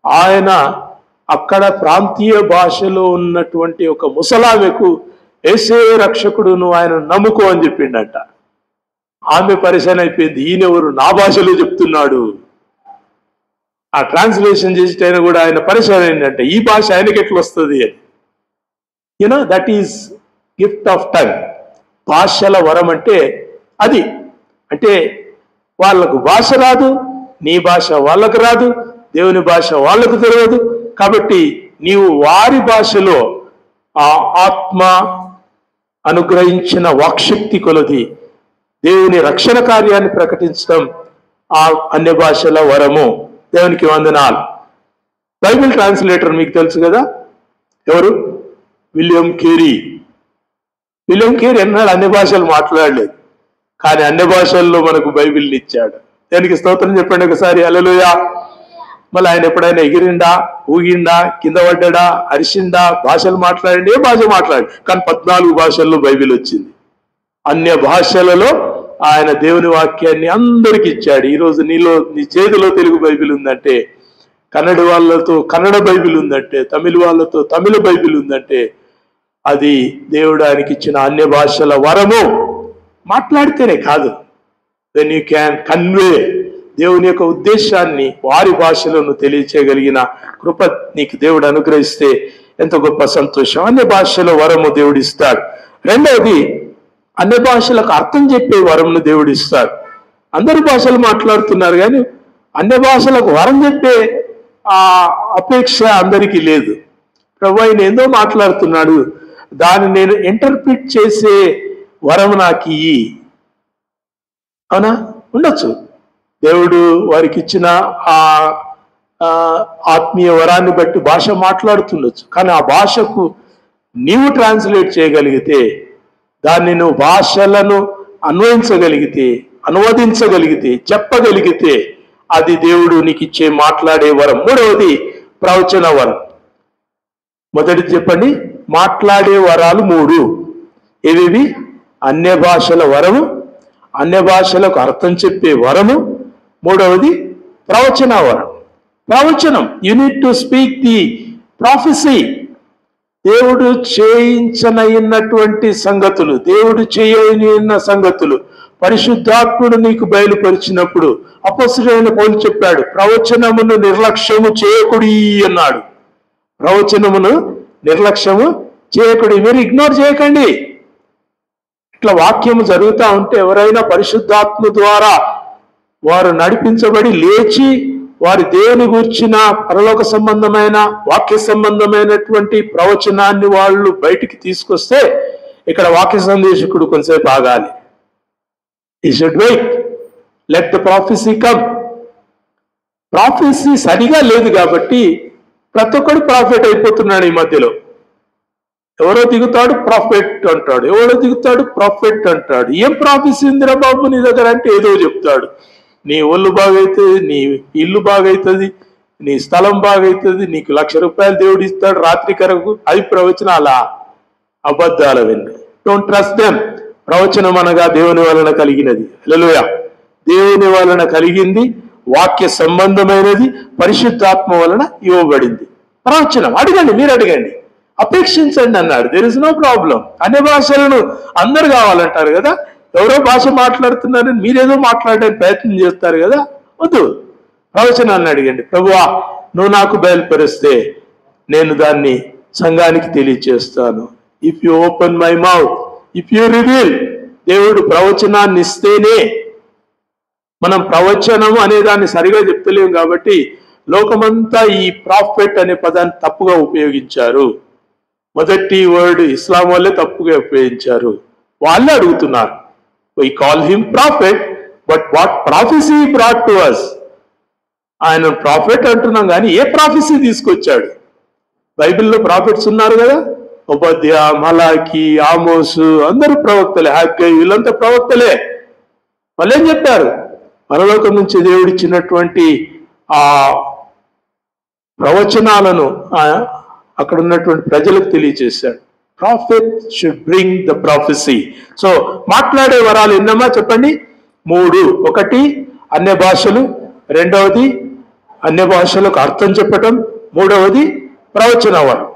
ఆయన అక్కడ ప్రాంతీయ భాషలో ఉన్నటువంటి ఒక ముసలామెకు యేసే రక్షకుడును ఆయన నమ్ముకో అని చెప్పిండట. ఆమె పరిశాన్ అయిపోయింది. ఈయనెవరు నా భాషలో చెప్తున్నాడు. ఆ ట్రాన్స్లేషన్ చేసేటైనా కూడా ఆయన పరిశాన్ అయిందంటే, ఈ భాష ఆయనకి ఎట్లా వస్తుంది అని. That is gift of tongue. భాషల వరం అంటే అది. అంటే వాళ్ళకు భాష రాదు, నీ భాష వాళ్ళకు రాదు, దేవుని భాష వాళ్ళకు తెలియదు. కాబట్టి నీవు వారి భాషలో ఆ ఆత్మ అనుగ్రహించిన వాక్శక్తి కొలది దేవుని రక్షణ కార్యాన్ని ప్రకటించడం ఆ అన్య భాషల వరము. దేవునికి వందనాలు. బైబిల్ ట్రాన్స్లేటర్ మీకు తెలుసు కదా, ఎవరు? విలియం కేరీ ఎన్నాడు అన్ని భాషలు మాట్లాడలేదు, కానీ అన్ని భాషల్లో మనకు బైబిల్ని ఇచ్చాడు. దానికి స్తోత్రం చెప్పండి ఒకసారి. హల్లెలూయా. మళ్ళీ ఆయన ఎప్పుడైనా ఎగిరిండా, ఊగిండా, కింద పడ్డా, అరిసిండా, భాషలు మాట్లాడండి, ఏ భాష మాట్లాడి, కానీ 14 భాషల్లో బైబిల్ వచ్చింది. అన్య భాషలలో ఆయన దేవుని వాక్యాన్ని అందరికి ఇచ్చాడు. ఈరోజు నీ చేతిలో తెలుగు బైబిల్ ఉందంటే, కన్నడ వాళ్ళతో కన్నడ బైబిల్ ఉందంటే, తమిళ వాళ్ళతో తమిళ బైబిల్ ఉందంటే, అది దేవుడు ఆయనకి ఇచ్చిన అన్య భాషల వరము. మాట్లాడితేనే కాదు, దెన్ యూ క్యాన్ కన్వే దేవుని యొక్క ఉద్దేశాన్ని వారి భాషలను తెలియచేయగలిగిన కృప నీకు దేవుడు అనుగ్రహిస్తే ఎంత గొప్ప సంతోషం. అన్య భాషల వరము దేవుడు ఇస్తాడు. రెండవది, అన్య భాషలకు అర్థం చెప్పే వరమును దేవుడు ఇస్తాడు. అందరు భాషలు మాట్లాడుతున్నారు కానీ అన్య భాషలకు వరం చెప్పే ఆ అపేక్ష అందరికీ లేదు. ప్రభు ఆయన ఏందో మాట్లాడుతున్నాడు, దాన్ని నేను ఇంటర్ప్రిట్ చేసే వరం నాకు ఇయ్యి. అవునా? ఉండొచ్చు. దేవుడు వారికి ఇచ్చిన ఆ ఆత్మీయ వరాన్ని బట్టి భాష మాట్లాడుతుండొచ్చు. కానీ ఆ భాషకు నీవు ట్రాన్స్లేట్ చేయగలిగితే, దాన్ని నువ్వు భాషలను అన్వయించగలిగితే, అనువదించగలిగితే, చెప్పగలిగితే అది దేవుడు నీకు ఇచ్చే మాట్లాడే వరం. మూడవది ప్రవచన వరం. మొదటిది చెప్పండి, మాట్లాడే వరాలు 3. ఇవి అన్య భాషల వరము, అన్య భాషలకు అర్థం చెప్పే వరము, మూడవది ప్రవచన వరం. ప్రవచనం, you need to speak the prophecy. దేవుడు చేయించనైనటువంటి సంగతులు, దేవుడు చేయని సంగతులు పరిశుద్ధాత్ముడు నీకు బయలుపరిచినప్పుడు అపొస్తలుడైన పౌలు చెప్పాడు, ప్రవచనమును నిర్లక్ష్యము చేయకుడి అన్నాడు. ప్రవచనమును నిర్లక్ష్యము చేయకుడి. మీరు ఇగ్నోర్ చేయకండి. ఇట్లా వాక్యము జరుగుతూ ఉంటే ఎవరైనా పరిశుద్ధాత్మ ద్వారా వారు నడిపించబడి లేచి వారి దేవుని గూర్చిన పరలోక సంబంధమైన వాక్య సంబంధమైనటువంటి ప్రవచనాన్ని వాళ్ళు బయటికి తీసుకొస్తే ఇక్కడ వాక్య సందేశకుడు కొంతసేపు ఆగాలి. He should wait. Let the prophecy come. Prophecy సరిగా లేదు కాబట్టి ప్రతి ఒక్కడు ప్రాఫిట్ అయిపోతున్నాడు. ఈ మధ్యలో ఎవరో దిగుతాడు ప్రాఫిట్ అంటాడు, ఎవరో దిగుతాడు ప్రాఫిట్ అంటాడు. ఏం ప్రాఫెసీ ఇందిరా బాబు నీ దగ్గర అంటే ఏదో చెప్తాడు. నీ ఒళ్ళు బాగైతుంది, నీ ఇల్లు బాగైతుంది, నీ స్థలం బాగైతుంది, నీకు ₹1,00,000 దేవుడు ఇస్తాడు రాత్రి కరకు. అది ప్రవచనాలా? అబద్ధాల వెన్ను. Don't trust them. ప్రవచనం అనగా దేవుని వలన కలిగినది. హల్లెలూయా. దేవుని వలన కలిగింది, వాక్య సంబంధమైనది, పరిశుద్ధాత్మ వలన ఇవ్వబడింది. ప్రవచనం అడగండి, మీరు అడగండి, అపేక్షించండి అన్నాడు. There is no problem. అన్ని భాషలను అందరు కావాలంటారు కదా. ఎవరో భాష మాట్లాడుతున్నారని మీరేదో మాట్లాడడానికి ప్రయత్నం చేస్తారు కదా. వద్దు, ప్రవచనాన్ని అడగండి. ప్రభువా, నువ్వు నాకు బయలుపరిస్తే నేను దాన్ని సంఘానికి తెలియచేస్తాను. If you open my mouth, if you reveal. దేవుడు ప్రవచనాన్ని ఇస్తేనే. మనం ప్రవచనము అనే దాన్ని సరిగా చెప్తలేము కాబట్టి లోకమంతా ఈ ప్రాఫెట్ అనే పదాన్ని తప్పుగా ఉపయోగించారు. మొదటి వర్డ్ ఇస్లాం వాళ్ళే తప్పుగా ఉపయోగించారు. వాళ్ళే అడుగుతున్నారు, we call him prophet, but what prophecy he brought to us? ఆయన ప్రాఫెట్ అంటున్నాం కానీ ఏ ప్రాఫెసీ తీసుకొచ్చాడు? బైబిల్లో ప్రాఫెట్స్ ఉన్నారు కదా, ఉపద్య, మలాకి, ఆమోసు, అందరూ ప్రవక్తలే. హగ్గై, వీళ్ళంతా ప్రవక్తలే. వాళ్ళు ఏం చెప్పారు? పరలోకం నుంచి దేవుడిచ్చినటువంటి ఆ ప్రవచనాలను అక్కడ ఉన్నటువంటి ప్రజలకు తెలియజేశాడు. Prophet should bring the prophecy. So మాట్లాడే వరాలు ఎన్నమ్మా చెప్పండి? 3. ఒకటి అన్య భాషలు, రెండవది అన్య భాషలకు అర్థం చెప్పటం, మూడవది ప్రవచన వరం.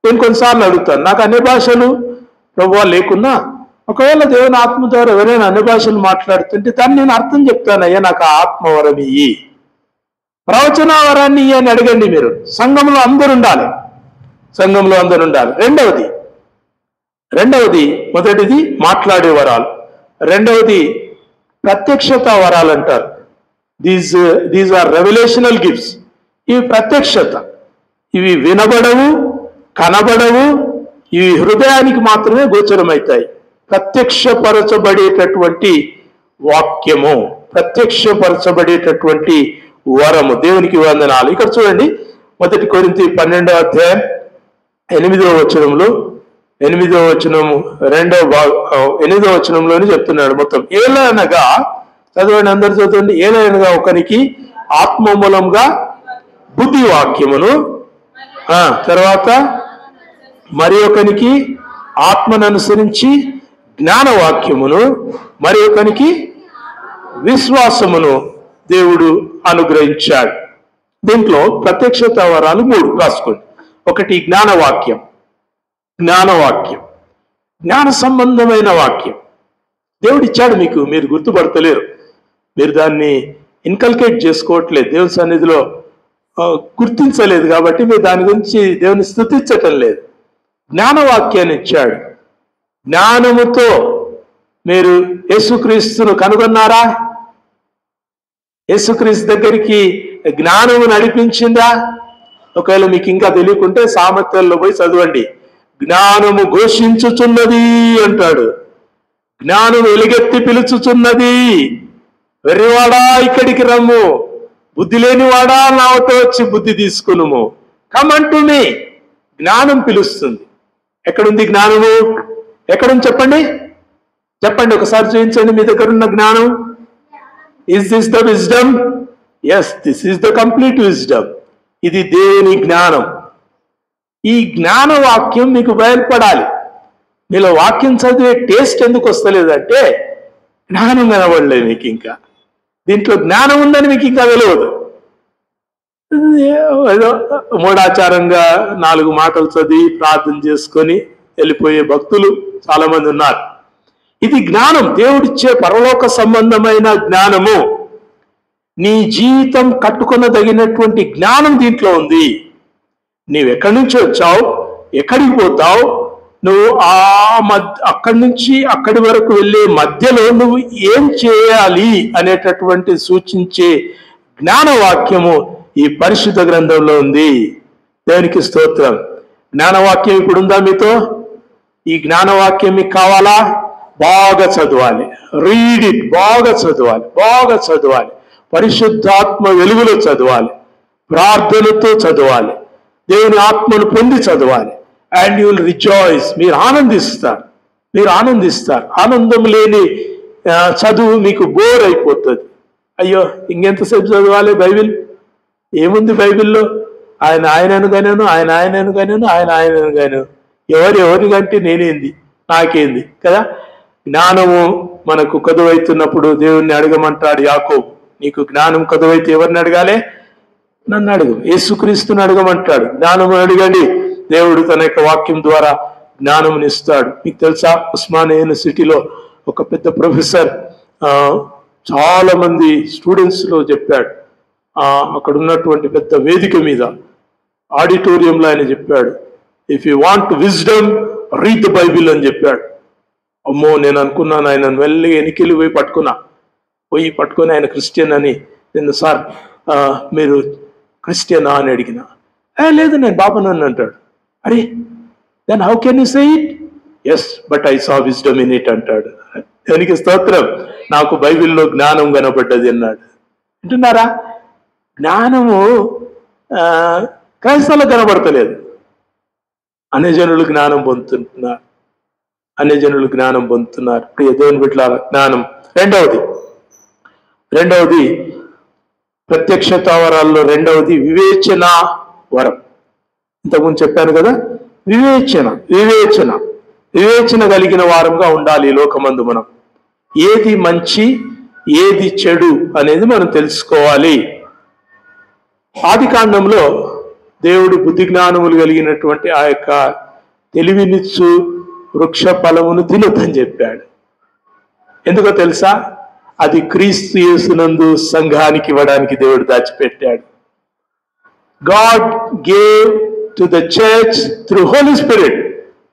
నేను కొన్నిసార్లు అడుగుతాను, నాకు అన్య భాషలు ప్రభువా లేకున్నా ఒకవేళ దేవుని ఆత్మ ద్వారా ఎవరైనా అన్య భాషలు మాట్లాడుతుంటే దాన్ని నేను అర్థం చెప్తానయ్యా, నాకు ఆ ఆత్మవరం ఇయ్యి, ప్రవచన వరాన్ని ఇయ్యి అని అడగండి. మీరు సంఘంలో అందరూ ఉండాలి, సంఘంలో అందరూ ఉండాలి. రెండవది మొదటిది మాట్లాడే వరాలు, రెండవది ప్రత్యక్షత వరాలు అంటారు. These are revolutional gifts. ఇవి ప్రత్యక్షత, ఇవి వినబడవు, కనబడవు, ఇవి హృదయానికి మాత్రమే గోచరమవుతాయి. ప్రత్యక్షపరచబడేటటువంటి వాక్యము, ప్రత్యక్షపరచబడేటటువంటి వరము. దేవునికి వందనాలు. ఇక్కడ చూడండి, 1 కొరింథీ 12వ అధ్యాయం 8వ వచనంలో, 8వ వచనము 8వ వచనంలోనే చెప్తున్నాడు మొత్తం. ఏలనగా, చదవండి అందరు చదవండి. ఏలనగా ఒకనికి ఆత్మ మూలంగా బుద్ధి వాక్యమును, తర్వాత మరి ఒకనికి ఆత్మను అనుసరించి జ్ఞానవాక్యమును, మరి ఒకనికి విశ్వాసమును దేవుడు అనుగ్రహించాడు. దీంట్లో ప్రత్యక్షత వరాలు 3 రాసుకోండి. ఒకటి జ్ఞానవాక్యం. జ్ఞానవాక్యం, జ్ఞాన సంబంధమైన వాక్యం దేవుడు ఇచ్చాడు మీకు, మీరు గుర్తుపడతలేరు, మీరు దాన్ని ఇన్కల్కేట్ చేసుకోవట్లేదు, దేవుని సన్నిధిలో గుర్తించలేదు కాబట్టి మీరు దాని గురించి దేవుని స్తుతించటం లేదు. జ్ఞానవాక్యాన్ని ఇచ్చాడు. జ్ఞానముతో మీరు యేసుక్రీస్తును కనుగొన్నారా? యేసుక్రీస్తు దగ్గరికి జ్ఞానము నడిపించిందా? ఒకవేళ మీకు ఇంకా తెలియకుంటే సామెతల్లో పోయి చదవండి. జ్ఞానము ఘోషించుచున్నది అంటాడు, జ్ఞానము ఎలుగెత్తి పిలుచుచున్నది, వెర్రివాడా ఇక్కడికి రమ్ము, బుద్ధి లేనివాడా నాతో వచ్చి బుద్ధి తీసుకునుము, కమంటు మీ. జ్ఞానం పిలుస్తుంది. ఎక్కడుంది జ్ఞానము? ఎక్కడుంది చెప్పండి, చెప్పండి ఒకసారి చూపించండి మీ దగ్గర ఉన్న జ్ఞానం. Is this the wisdom? Yes, this is the complete wisdom. ఇది దేవుని జ్ఞానం. ఈ జ్ఞాన వాక్యం మీకు బయలుపడాలి. మీలో వాక్యం చదివే టేస్ట్ ఎందుకు వస్తలేదంటే జ్ఞానం కనబడలేదు మీకు, ఇంకా దీంట్లో జ్ఞానం ఉందని మీకు ఇంకా తెలియదు. ఏదో మూఢాచారంగా 4 మాటలు చదివి ప్రార్థన చేసుకొని వెళ్ళిపోయే భక్తులు చాలా మంది ఉన్నారు. ఇది జ్ఞానం, దేవుడిచ్చే పరలోక సంబంధమైన జ్ఞానము. నీ జీవితం కట్టుకొనదగినటువంటి జ్ఞానం దీంట్లో ఉంది. నీవు ఎక్కడి నుంచి వచ్చావు, ఎక్కడికి పోతావు, నువ్వు అక్కడి నుంచి అక్కడి వరకు వెళ్ళే మధ్యలో నువ్వు ఏం చేయాలి అనేటటువంటి సూచించే జ్ఞానవాక్యము ఈ పరిశుద్ధ గ్రంథంలో ఉంది. దేవునికి స్తోత్రం. జ్ఞానవాక్యం ఇప్పుడు ఉందా మీతో? ఈ జ్ఞానవాక్యం మీకు కావాలా? బాగా చదవాలి, రీడ్ ఇట్, బాగా చదవాలి, బాగా చదవాలి, పరిశుద్ధాత్మ వెలుగులో చదవాలి, ప్రార్థనతో చదవాలి, దేవుని ఆత్మను పొంది చదవాలి. And you will rejoice. మీరు ఆనందిస్తారు, మీరు ఆనందిస్తారు. ఆనందం లేని చదువు మీకు బోర్ అయిపోతుంది. అయ్యో ఇంకెంతసేపు చదవాలి బైబిల్? ఏముంది బైబిల్లో? ఆయనను గాను, ఆయనను గాను, ఆయనను గాను, ఎవరి కంటే నేనేంది, నాకేంది కదా. జ్ఞానము మనకు కదువైతున్నప్పుడు దేవుణ్ణి అడగమంటాడు యాకోబు. నీకు జ్ఞానం కదువైతే ఎవరిని అడగాలి? నన్ను అడుగు, యేసుక్రీస్తుని అడగమంటాడు. జ్ఞానము అడగండి, దేవుడు తన యొక్క వాక్యం ద్వారా జ్ఞానముని ఇస్తాడు. మీకు తెలుసా, ఉస్మానియా యూనివర్సిటీలో ఒక పెద్ద ప్రొఫెసర్ చాలా మంది స్టూడెంట్స్లో చెప్పాడు. అక్కడ ఉన్నటువంటి పెద్ద వేదిక మీద ఆడిటోరియంలో ఆయన చెప్పాడు, if you want wisdom read the Bible అని చెప్పాడు. అమ్మో, నేను అనుకున్నాను, ఆయన వెళ్ళి ఎన్నికలు పోయి పట్టుకొని ఆయన క్రిస్టియన్ అని. నేను సార్ మీరు క్రిస్టియనా అని అడిగిన, లేదు నేను బాబానని అంటాడు. అరే then how can you say it? Yes but I saw wisdom in it అంటాడు. దానికి స్తోత్రం. నాకు బైబిల్లో జ్ఞానం కనబడ్డది అన్నాడు. వింటున్నారా? జ్ఞానము క్రైస్తవులకు కనబడతలేదు, అన్యజనులు జ్ఞానం పొందుతున్నారు, అన్యజనులు జ్ఞానం పొందుతున్నారు. ప్రియ దేవుని బిడ్డలారా, జ్ఞానం. రెండవది ప్రత్యక్షత వరాల్లో రెండవది వివేచన వరం. ఇంతకుముందు చెప్పాను కదా, వివేచన కలిగిన వారంగా ఉండాలి ఈ లోకమందు. మనం ఏది మంచి ఏది చెడు అనేది మనం తెలుసుకోవాలి. ఆదికాండంలో దేవుడు బుద్ధి జ్ఞానములు కలిగినటువంటి ఆ యొక్క తెలివినిచ్చు వృక్ష ఫలమును తినొద్దని చెప్పాడు. ఎందుకో తెలుసా? అది క్రీస్తు యేసునందు సంఘానికి ఇవ్వడానికి దేవుడు దాచిపెట్టాడు. God gave to the church through holy spirit.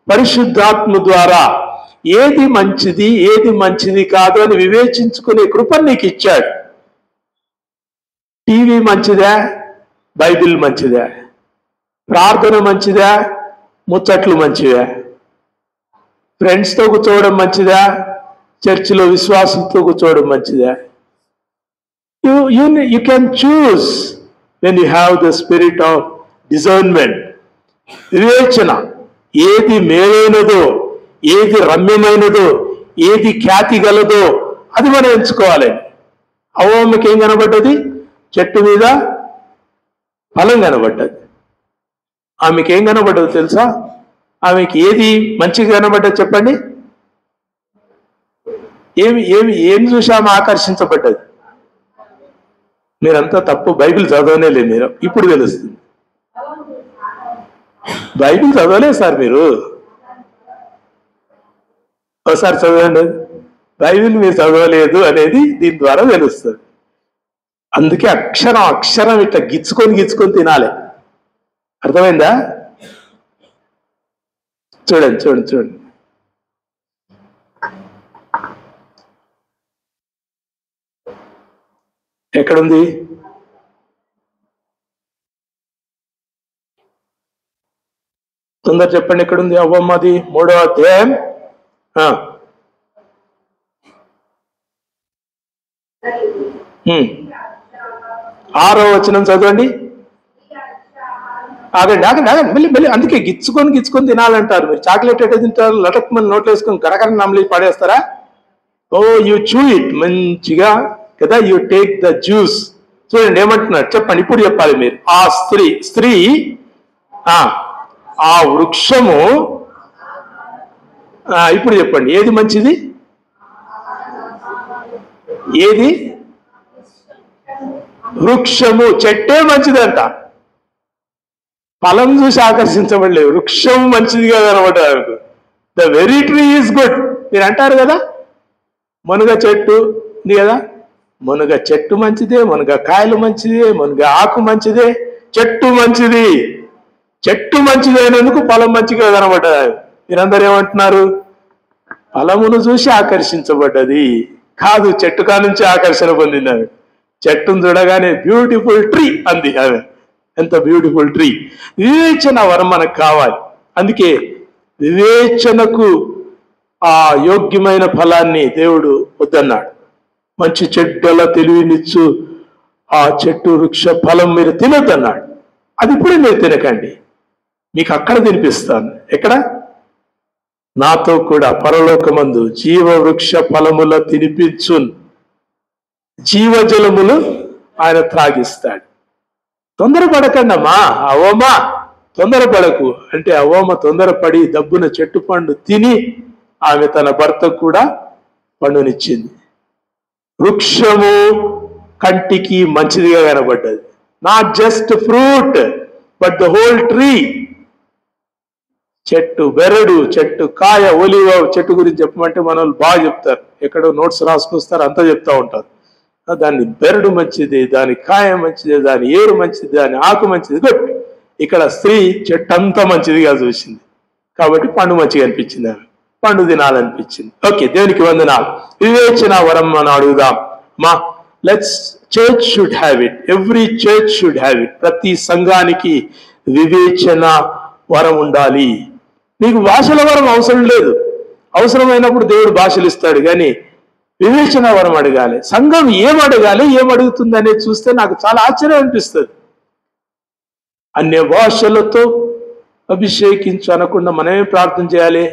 పరిశుద్ధాత్మ ద్వారా ఏది మంచిది ఏది మంచిది కాదు అని వివేచించుకునే కృపను నీకు ఇచ్చాడు. టీవీ మంచిదా? బైబిల్ మంచిదా? ప్రార్థన మంచిదా? ముచ్చట్లు మంచివా? ఫ్రెండ్స్తో కూర్చోవడం మంచిదా? చర్చిలో విశ్వాసంతో కూర్చోవడం మంచిదా? You can choose when you have the spirit of discernment. వివేచన. ఏది మేలైనదో, ఏది రమ్యమైనదో, ఏది ఖ్యాతి గలదో అది మనం ఎంచుకోవాలి. అవ్వమ్మకి ఏం కనబడ్డది? చెట్టు మీద ఫలం కనబడ్డది. ఆమెకి ఏం కనబడ్డదో తెలుసా? ఆమెకి ఏది మంచిగా కనబడ్డది చెప్పండి? ఏమి చూసి ఆమె ఆకర్షించబడ్డది? మీరంతా తప్పు, బైబిల్ చదవనేలే మీరు. ఇప్పుడు తెలుస్తుంది. బైబిల్ చదవలేదు సార్ మీరు. ఒకసారి చదవండి. బైబిల్ మీరు చదవలేదు అనేది దీని ద్వారా తెలుస్తుంది. అందుకే అక్షరం అక్షరం ఇట్లా గిచ్చుకొని తినాలి. అర్థమైందా? చూడండి చూడండి చూడండి. ఎక్కడుంది? తొందర చెప్పండి, ఎక్కడుంది? అవ్వమ్మది 3వ అధ్యాయం 6వ వచనం చదవండి. ఆగండి ఆగండి ఆగండి, మళ్ళీ అందుకే గిచ్చుకొని తినాలంటారు. మీరు చాక్లెట్ ఎట్లా తింటారు? లటక్ మన నోట్లో వేసుకొని గరగర నమ్మలి పడేస్తారా? ఓ యూ చూ ఇట్ మంచిగా కదా, యూ టేక్ ద జ్యూస్. చూడండి ఏమంటున్నారు చెప్పండి, ఇప్పుడు చెప్పాలి మీరు. ఆ స్త్రీ ఆ వృక్షము, ఇప్పుడు చెప్పండి ఏది మంచిది? ఏది? వృక్షము, చెట్టే మంచిదంట. ఫలం చూసి ఆకర్షించబడలేదు, వృక్షం మంచిది కదా అనమాట. The very tree is good. మీరు అంటారు కదా మునగ చెట్టు ఉంది కదా, మునగ చెట్టు మంచిదే, మునగ కాయలు మంచిదే, మునగ ఆకు మంచిదే, చెట్టు మంచిది. చెట్టు మంచిది అయినందుకు ఫలం మంచిగా కనబడ్డ. మీరందరూ ఏమంటున్నారు? ఫలమును చూసి ఆకర్షించబడ్డది కాదు, చెట్టు కా నుంచి ఆకర్షణ పొందింది ఆమె. చెట్టును చూడగానే బ్యూటిఫుల్ ట్రీ అంది ఆమె. ఎంత బ్యూటిఫుల్ ట్రీ! వివేచన వరం మనకు కావాలి. అందుకే వివేచనకు ఆ యోగ్యమైన ఫలాన్ని దేవుడు వద్దన్నాడు. మంచి చెడ్డల తెలివినిచ్చు ఆ చెట్టు వృక్ష ఫలం మీరు తినొద్దన్నాడు. అది ఇప్పుడే మీరు తినకండి, మీకు అక్కడ తినిపిస్తాను. ఎక్కడ? నాతో కూడా పరలోకమందు జీవ వృక్ష ఫలముల తినిపించు, జీవజలములు ఆయన త్రాగిస్తాడు. తొందరపడకండి అమ్మా. అవ్వమ్మా తొందరపడకు అంటే అవ్వమ్మ తొందరపడి దబ్బున చెట్టు పండు తిని ఆమె తన భర్తకు కూడా పండునిచ్చింది. వృక్షము కంటికి మంచిదిగా కనబడ్డది. Not just fruit but the whole tree. చెట్టు బెరడు, చెట్టు కాయ, ఒలివ చెట్టు గురించి చెప్పమంటే మన వాళ్ళు బాగా చెప్తారు, ఎక్కడో నోట్స్ రాసుకొస్తారు, అంతా చెప్తా ఉంటారు. దాని బెరడు మంచిది, దాని కాయ మంచిది, దాని ఏరు మంచిది, దాని ఆకు మంచిది. గుడ్. ఇక్కడ స్త్రీ చెట్టు అంతా మంచిదిగా చూసింది కాబట్టి పండు మంచిగా అనిపించింది, ఆమె పండు తినాలనిపించింది. ఓకే, దేవునికి వందనాలు. వివేచన వరం మనం అడుగుదాం. మా let's church should have it, every church should have it. ప్రతి సంఘానికి వివేచన వరం ఉండాలి. నీకు భాషల వరం అవసరం లేదు, అవసరమైనప్పుడు దేవుడు భాషలు ఇస్తాడు, కానీ వివేచన వరం అడగాలి. సంఘం ఏం అడగాలి, ఏం అడుగుతుంది అనేది చూస్తే నాకు చాలా ఆశ్చర్యం అనిపిస్తుంది. అన్య భాషలతో అభిషేకించు అనకుండా మనమే ప్రార్థన చేయాలి,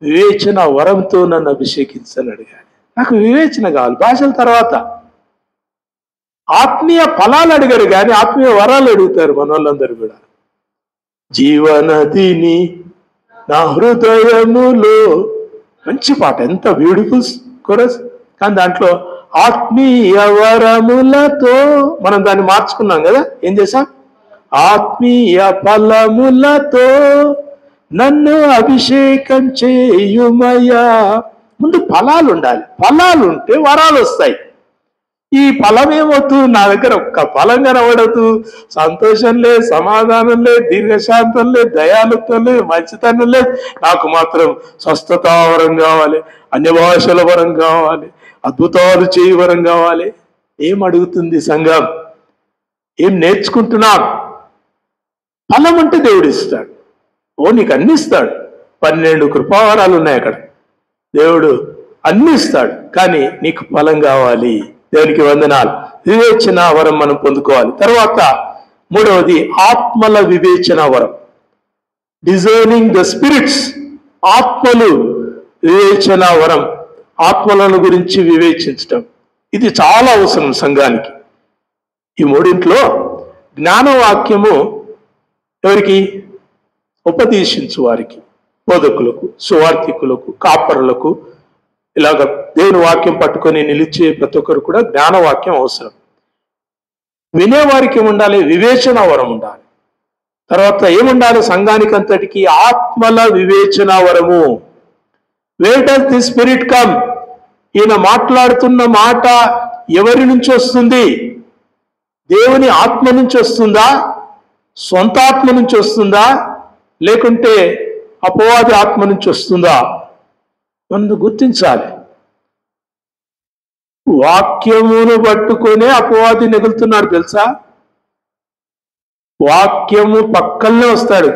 వివేచన వరంతో నన్ను అభిషేకించని అడగాలి. నాకు వివేచన కావాలి. భాషల తర్వాత ఆత్మీయ ఫలాలు అడిగారు కానీ ఆత్మీయ వరాలు అడుగుతారు మన వాళ్ళందరూ కూడా. జీవనదిని నా హృదయములో, మంచి పాట, ఎంత బ్యూటిఫుల్ కోరస్. కానీ దాంట్లో ఆత్మీయ వరములతో మనం దాన్ని మార్చుకున్నాం కదా. ఏం చేసాం? ఆత్మీయ ఫలములతో నన్ను అభిషేకం చేయుమయ్యా. ముందు ఫలాలు ఉండాలి, ఫలాలు ఉంటే వరాలు వస్తాయి. ఈ ఫలం ఏమవుతూ నా దగ్గర ఒక్క ఫలం కనబడదు. సంతోషం లేదు, సమాధానం లేదు, దీర్ఘశాంతం లేదు, దయాలుత్వం లేదు, మంచితనం లేదు. నాకు మాత్రం స్వస్థత వరం కావాలి, అన్య భాషల వరం కావాలి, అద్భుతాలు చేయి వరం కావాలి. ఏం అడుగుతుంది సంఘం? ఏం నేర్చుకుంటున్నాం? ఫలం అంటే దేవుడు ఇస్తాడు. ఓ నీకు అన్ని ఇస్తాడు. 12 కృపావరాలు ఉన్నాయి అక్కడ. దేవుడు అన్ని ఇస్తాడు, కానీ నీకు ఫలం కావాలి. దేవునికి వందనాలు. వివేచన వరం మనం పొందుకోవాలి. తర్వాత 3వది ఆత్మల వివేచన వరం, డిజర్నింగ్ ద స్పిరిట్స్. ఆత్మలు వివేచన వరం, ఆత్మలను గురించి వివేచించటం. ఇది చాలా అవసరం సంఘానికి. ఈ మూడింట్లో జ్ఞానవాక్యము ఎవరికి? ఉపదేశించు వారికి, బోధకులకు, సువార్థికులకు, కాపరులకు, ఇలాగ దేవుని వాక్యం పట్టుకొని నిలిచే ప్రతి ఒక్కరు కూడా జ్ఞానవాక్యం అవసరం. వినేవారికి ఏముండాలి? వివేచన వరం ఉండాలి. తర్వాత ఏముండాలి? సంఘానికి అంతటికి ఆత్మల వివేచన వరము. Where does the spirit come? ఈయన మాట్లాడుతున్న మాట ఎవరి నుంచి వస్తుంది? దేవుని ఆత్మ నుంచి వస్తుందా? సొంత ఆత్మ నుంచి వస్తుందా? లేకుంటే అపవాది ఆత్మ నుంచి వస్తుందా? మనం గుర్తించాలి. వాక్యమును పట్టుకొనే అపవాది నెగులుతున్నాడు తెలుసా? వాక్యము పక్కనే వస్తాడు,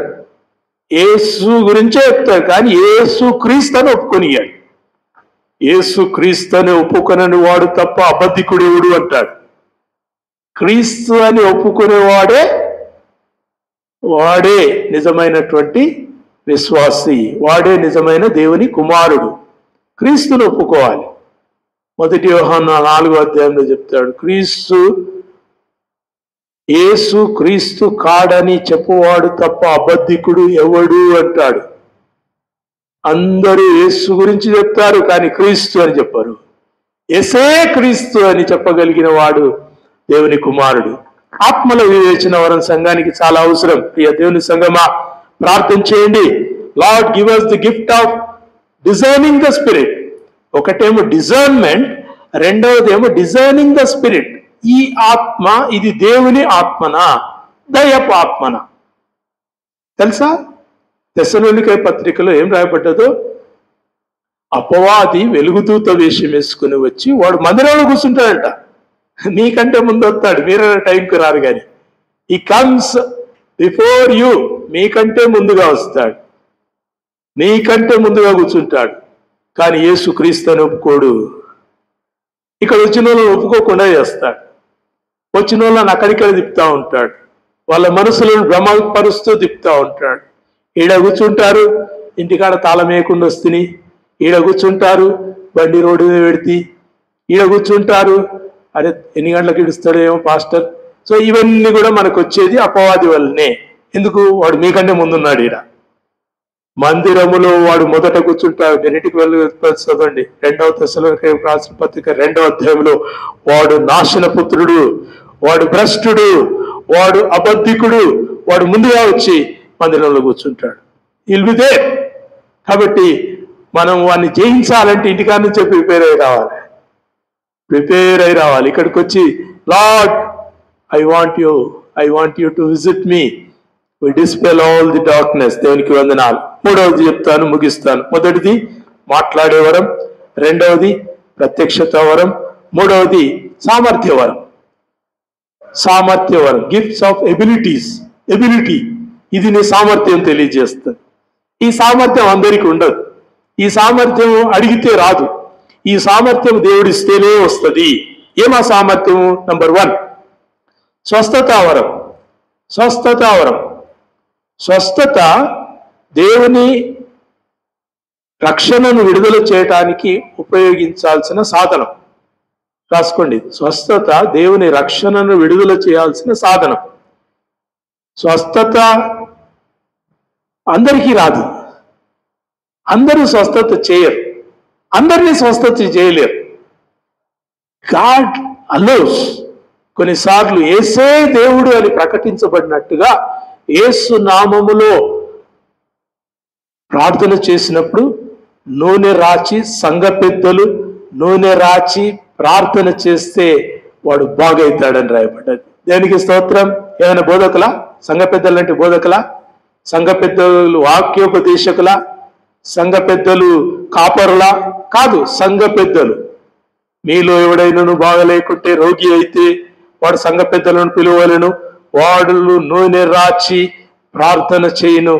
యేసు గురించే చెప్తాడు, కానీ యేసు క్రీస్తుని ఒప్పుకొనియాడు. యేసు క్రీస్తుని ఒప్పుకొనని వాడు తప్ప అబద్ధికుడెవడు అంటాడు. క్రీస్తు అని ఒప్పుకునేవాడే వాడే నిజమైనటువంటి విశ్వాసి, వాడే నిజమైన దేవుని కుమారుడు. క్రీస్తుని ఒప్పుకోవాలి. 1 యోహాను 4వ అధ్యాయంలో చెప్తాడు, యేసు క్రీస్తు కాడని చెప్పువాడు తప్ప అబద్ధికుడు ఎవడు అంటాడు. అందరూ యేసు గురించి చెప్తారు, కానీ క్రీస్తు అని చెప్పరు. యేసే క్రీస్తు అని చెప్పగలిగిన వాడు దేవుని కుమారుడు. ఆత్మల వివేచన వరం సంఘానికి చాలా అవసరం. ప్రియ దేవుని సంఘమా, ప్రార్థన చేయండి. Lord give us the gift of designing the spirit. ఒకటేమో డిజర్న్మెంట్, రెండవదేమో డిజైనింగ్ ద స్పిరిట్. ఈ ఆత్మ ఇది దేవుని ఆత్మనా, దయ్యపు ఆత్మనా? తెలుసా? తెస్సలోనికే పత్రికలో ఏం రాయబడ్డదో, అపవాది వెలుగుదూత వేషం వేసుకుని వచ్చి వాడు మందిరంలో కూర్చుంటాడంట. మీకంటే ముందు వస్తాడు, మీరు టైంకి రారు, కానీ ఈ కమ్స్ బిఫోర్ యూ, మీకంటే ముందుగా వస్తాడు, మీకంటే ముందుగా కూర్చుంటాడు. కానీ యేసు క్రీస్తుని ఒప్పుకోడు. ఇక్కడ వచ్చిన వాళ్ళని ఒప్పుకోకుండా చేస్తాడు. వచ్చిన వాళ్ళని అక్కడిక్కడ తిప్పుతూ ఉంటాడు, వాళ్ళ మనసులను భ్రమపరుస్తూ తిప్పుతూ ఉంటాడు. ఈడ కూర్చుంటారు, ఇంటికాడ తాళం వేయకుండా వస్తుని, ఈడ కూర్చుంటారు, బండి రోడ్డు మీద పెడితే, ఈడ కూర్చుంటారు, అరే ఎన్ని గంటలకు ఇడుస్తాడో ఏమో పాస్టర్. సో ఇవన్నీ కూడా మనకు వచ్చేది అపవాది వల్లనే. ఎందుకు? వాడు మీకంటే ముందున్నాడు. ఈడ మందిరములో వాడు మొదట కూర్చుంటాడు. మీరింటికి వెళ్ళి చదవండి 2వ తెస్సలోనికైయులకు రాసిన పత్రిక 2వ అధ్యాయంలో, వాడు నాశన పుత్రుడు, వాడు భ్రష్టుడు, వాడు అబద్ధికుడు, వాడు ముందుగా వచ్చి మందిరంలో కూర్చుంటాడు. Will be there. కాబట్టి మనం వాడిని జయించాలంటే ఇంటికాడ నుంచే ప్రిపేర్ అయి రావాలి. ఇక్కడికి వచ్చి, Lord I want you to visit me, we dispel all the darkness. దేవునికి వందనాలు. మూడవది చెప్తాను, ముగిస్తాను. మొదటిది మాట్లాడే వరం, రెండవది ప్రత్యక్షత వరం, మూడవది సామర్థ్య వరం. Gifts of ability. ఇది నీ సామర్థ్యం తెలియజేస్తుంది. ఈ సామర్థ్యం అందరికీ ఉండదు. ఈ సామర్థ్యం అడిగితే రాదు. ఈ సామర్థ్యం దేవుడిస్తేనే వస్తుంది. ఏమా సామర్థ్యము? నంబర్ 1 స్వస్థతావరం. స్వస్థత దేవుని రక్షణను విడుదల చేయటానికి ఉపయోగించాల్సిన సాధనం. రాసుకోండి, స్వస్థత దేవుని రక్షణను విడుదల చేయాల్సిన సాధనం. స్వస్థత అందరికీ రాదు, అందరూ స్వస్థత చేయరు, అందరినీ స్వస్థత చేయలేరు. God allows. కొన్నిసార్లు యేసే దేవుడు అని ప్రకటించబడినట్టుగా యేసు నామములో ప్రార్థన చేసినప్పుడు నూనె రాచి, సంఘ పెద్దలు నూనె రాచి ప్రార్థన చేస్తే వాడు బాగైతాడని రాయబడ్డది. దేనికి స్తోత్రం. ఏమైనా బోధకులా? సంఘ పెద్దలు అంటే బోధకులా? సంఘ పెద్దలు వాక్యోపదేశకులా? సంఘ పెద్దలు కాపరులా? కాదు, సంఘ పెద్దలు. మీలో ఎవడైనాను బాగలేకుంటే, రోగి అయితే వాడు సంఘ పెద్దలను పిలువలను, వాడు నూనె రాచి ప్రార్థన చేయను,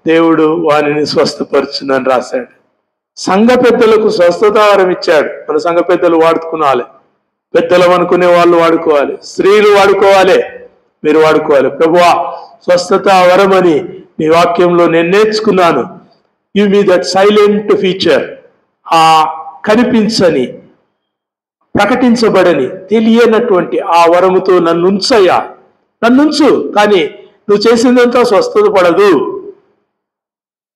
దేవుడు వానిని స్వస్థపరచునని రాశాడు. సంఘ పెద్దలకు స్వస్థతావరం ఇచ్చాడు. మన సంఘ పెద్దలు వాడుకోవాలి, పెద్దలు అనుకునే వాళ్ళు వాడుకోవాలి, స్త్రీలు వాడుకోవాలి, మీరు వాడుకోవాలి. ప్రభువా స్వస్థత వరమని నీ వాక్యంలో నేను నేర్చుకున్నాను. Give me that silent feature. ఆ కనిపించని, ప్రకటించబడని, తెలియనటువంటి ఆ వరముతో నన్ను ఉంచయ్యా, నన్నుంచు. కానీ నువ్వు చేసిందంతా స్వస్థత పడదు.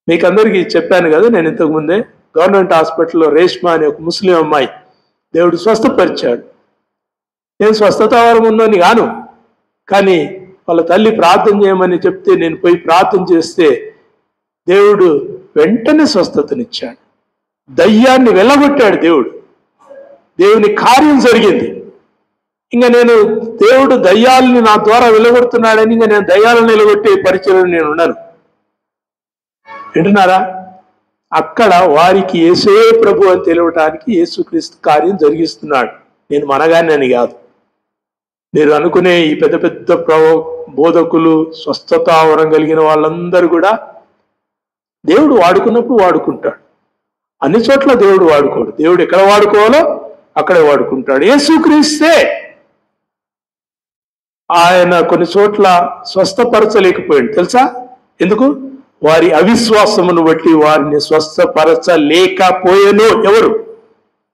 మీకు అందరికీ చెప్పాను కదా నేను ఇంతకుముందే, గవర్నమెంట్ హాస్పిటల్లో రేష్మా అనే ఒక ముస్లిం అమ్మాయి దేవుడు స్వస్థపరిచాడు. నేను స్వస్థతావరం ఉందని కాను, కానీ వాళ్ళ తల్లి ప్రార్థన చేయమని చెప్తే నేను పోయి ప్రార్థన చేస్తే దేవుడు వెంటనే స్వస్థతనిచ్చాడు. దయ్యాన్ని వెళ్ళగొట్టాడు దేవుడు. దేవుని కార్యం జరిగింది. ఇంకా నేను దేవుడు దయ్యాలని నా ద్వారా వెళ్ళగొడుతున్నాడని ఇంకా నేను దయ్యాలను నిలగొట్టే పరిచయం నేను ఉన్నాను. వింటున్నారా? అక్కడ వారికి యేసే ప్రభు అని తెలియటానికి యేసుక్రీస్తు కార్యం జరిగిస్తున్నాడు. నేను మనగానని కాదు. మీరు అనుకునే ఈ పెద్ద పెద్ద బోధకులు, స్వస్థతావరం కలిగిన వాళ్ళందరూ కూడా దేవుడు వాడుకున్నప్పుడు వాడుకుంటాడు. అన్ని చోట్ల దేవుడు వాడుకోడు. దేవుడు ఎక్కడ వాడుకోవాలో అక్కడే వాడుకుంటాడు. యేసుక్రీస్తే ఆయన కొన్ని చోట్ల స్వస్థపరచలేకపోయాడు. తెలుసా ఎందుకు? వారి అవిశ్వాసమును బట్టి వారిని స్వస్థపరచలేకపోయాను. ఎవరు?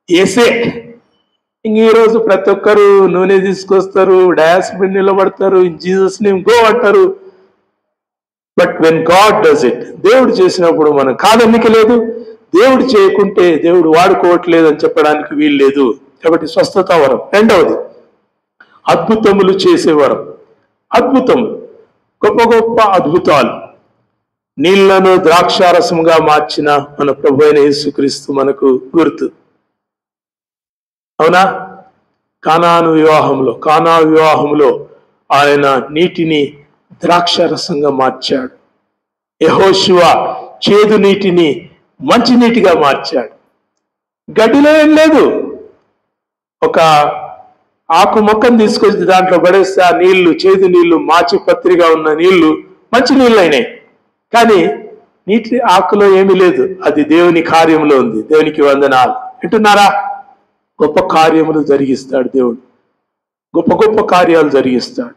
యేసే. ఇంక ఈరోజు ప్రతి ఒక్కరు నూనె తీసుకొస్తారు, డయాస్ మీద నిలబడతారు, ఇన్ జీసస్ నేమ్ గో అంటారు. But when God does it, దేవుడు చేసినప్పుడు మనం కాదన్నిక లేదు. దేవుడు చేయకుంటే దేవుడు వాడుకోవట్లేదు అని చెప్పడానికి వీలు లేదు. కాబట్టి స్వస్థత వరం. రెండవది అద్భుతములు చేసే వరం. అద్భుతములు, గొప్ప గొప్ప అద్భుతాలు. నీళ్లను ద్రాక్షారసముగా మార్చిన మన ప్రభు అయిన యేసుక్రీస్తు మనకు గుర్తు. అవునా? కానా వివాహంలో ఆయన నీటిని ద్రాక్షారసంగా మార్చాడు. యెహోషువ చేదు నీటిని మంచి నీటిగా మార్చాడు. గడ్డిలో ఏం లేదు. ఒక ఆకు మొక్కను తీసుకొచ్చి దాంట్లో పడేస్తే ఆ నీళ్లు, చేదు నీళ్లు, మాచి పత్రిగా ఉన్న నీళ్లు మంచి నీళ్ళు అయినాయి. కానీ నీటి ఆకులో ఏమీ లేదు. అది దేవుని కార్యంలో ఉంది. దేవునికి వందనాలు. వింటున్నారా? గొప్ప కార్యములు జరిగిస్తాడు దేవుడు. గొప్ప గొప్ప కార్యాలు జరిగిస్తాడు.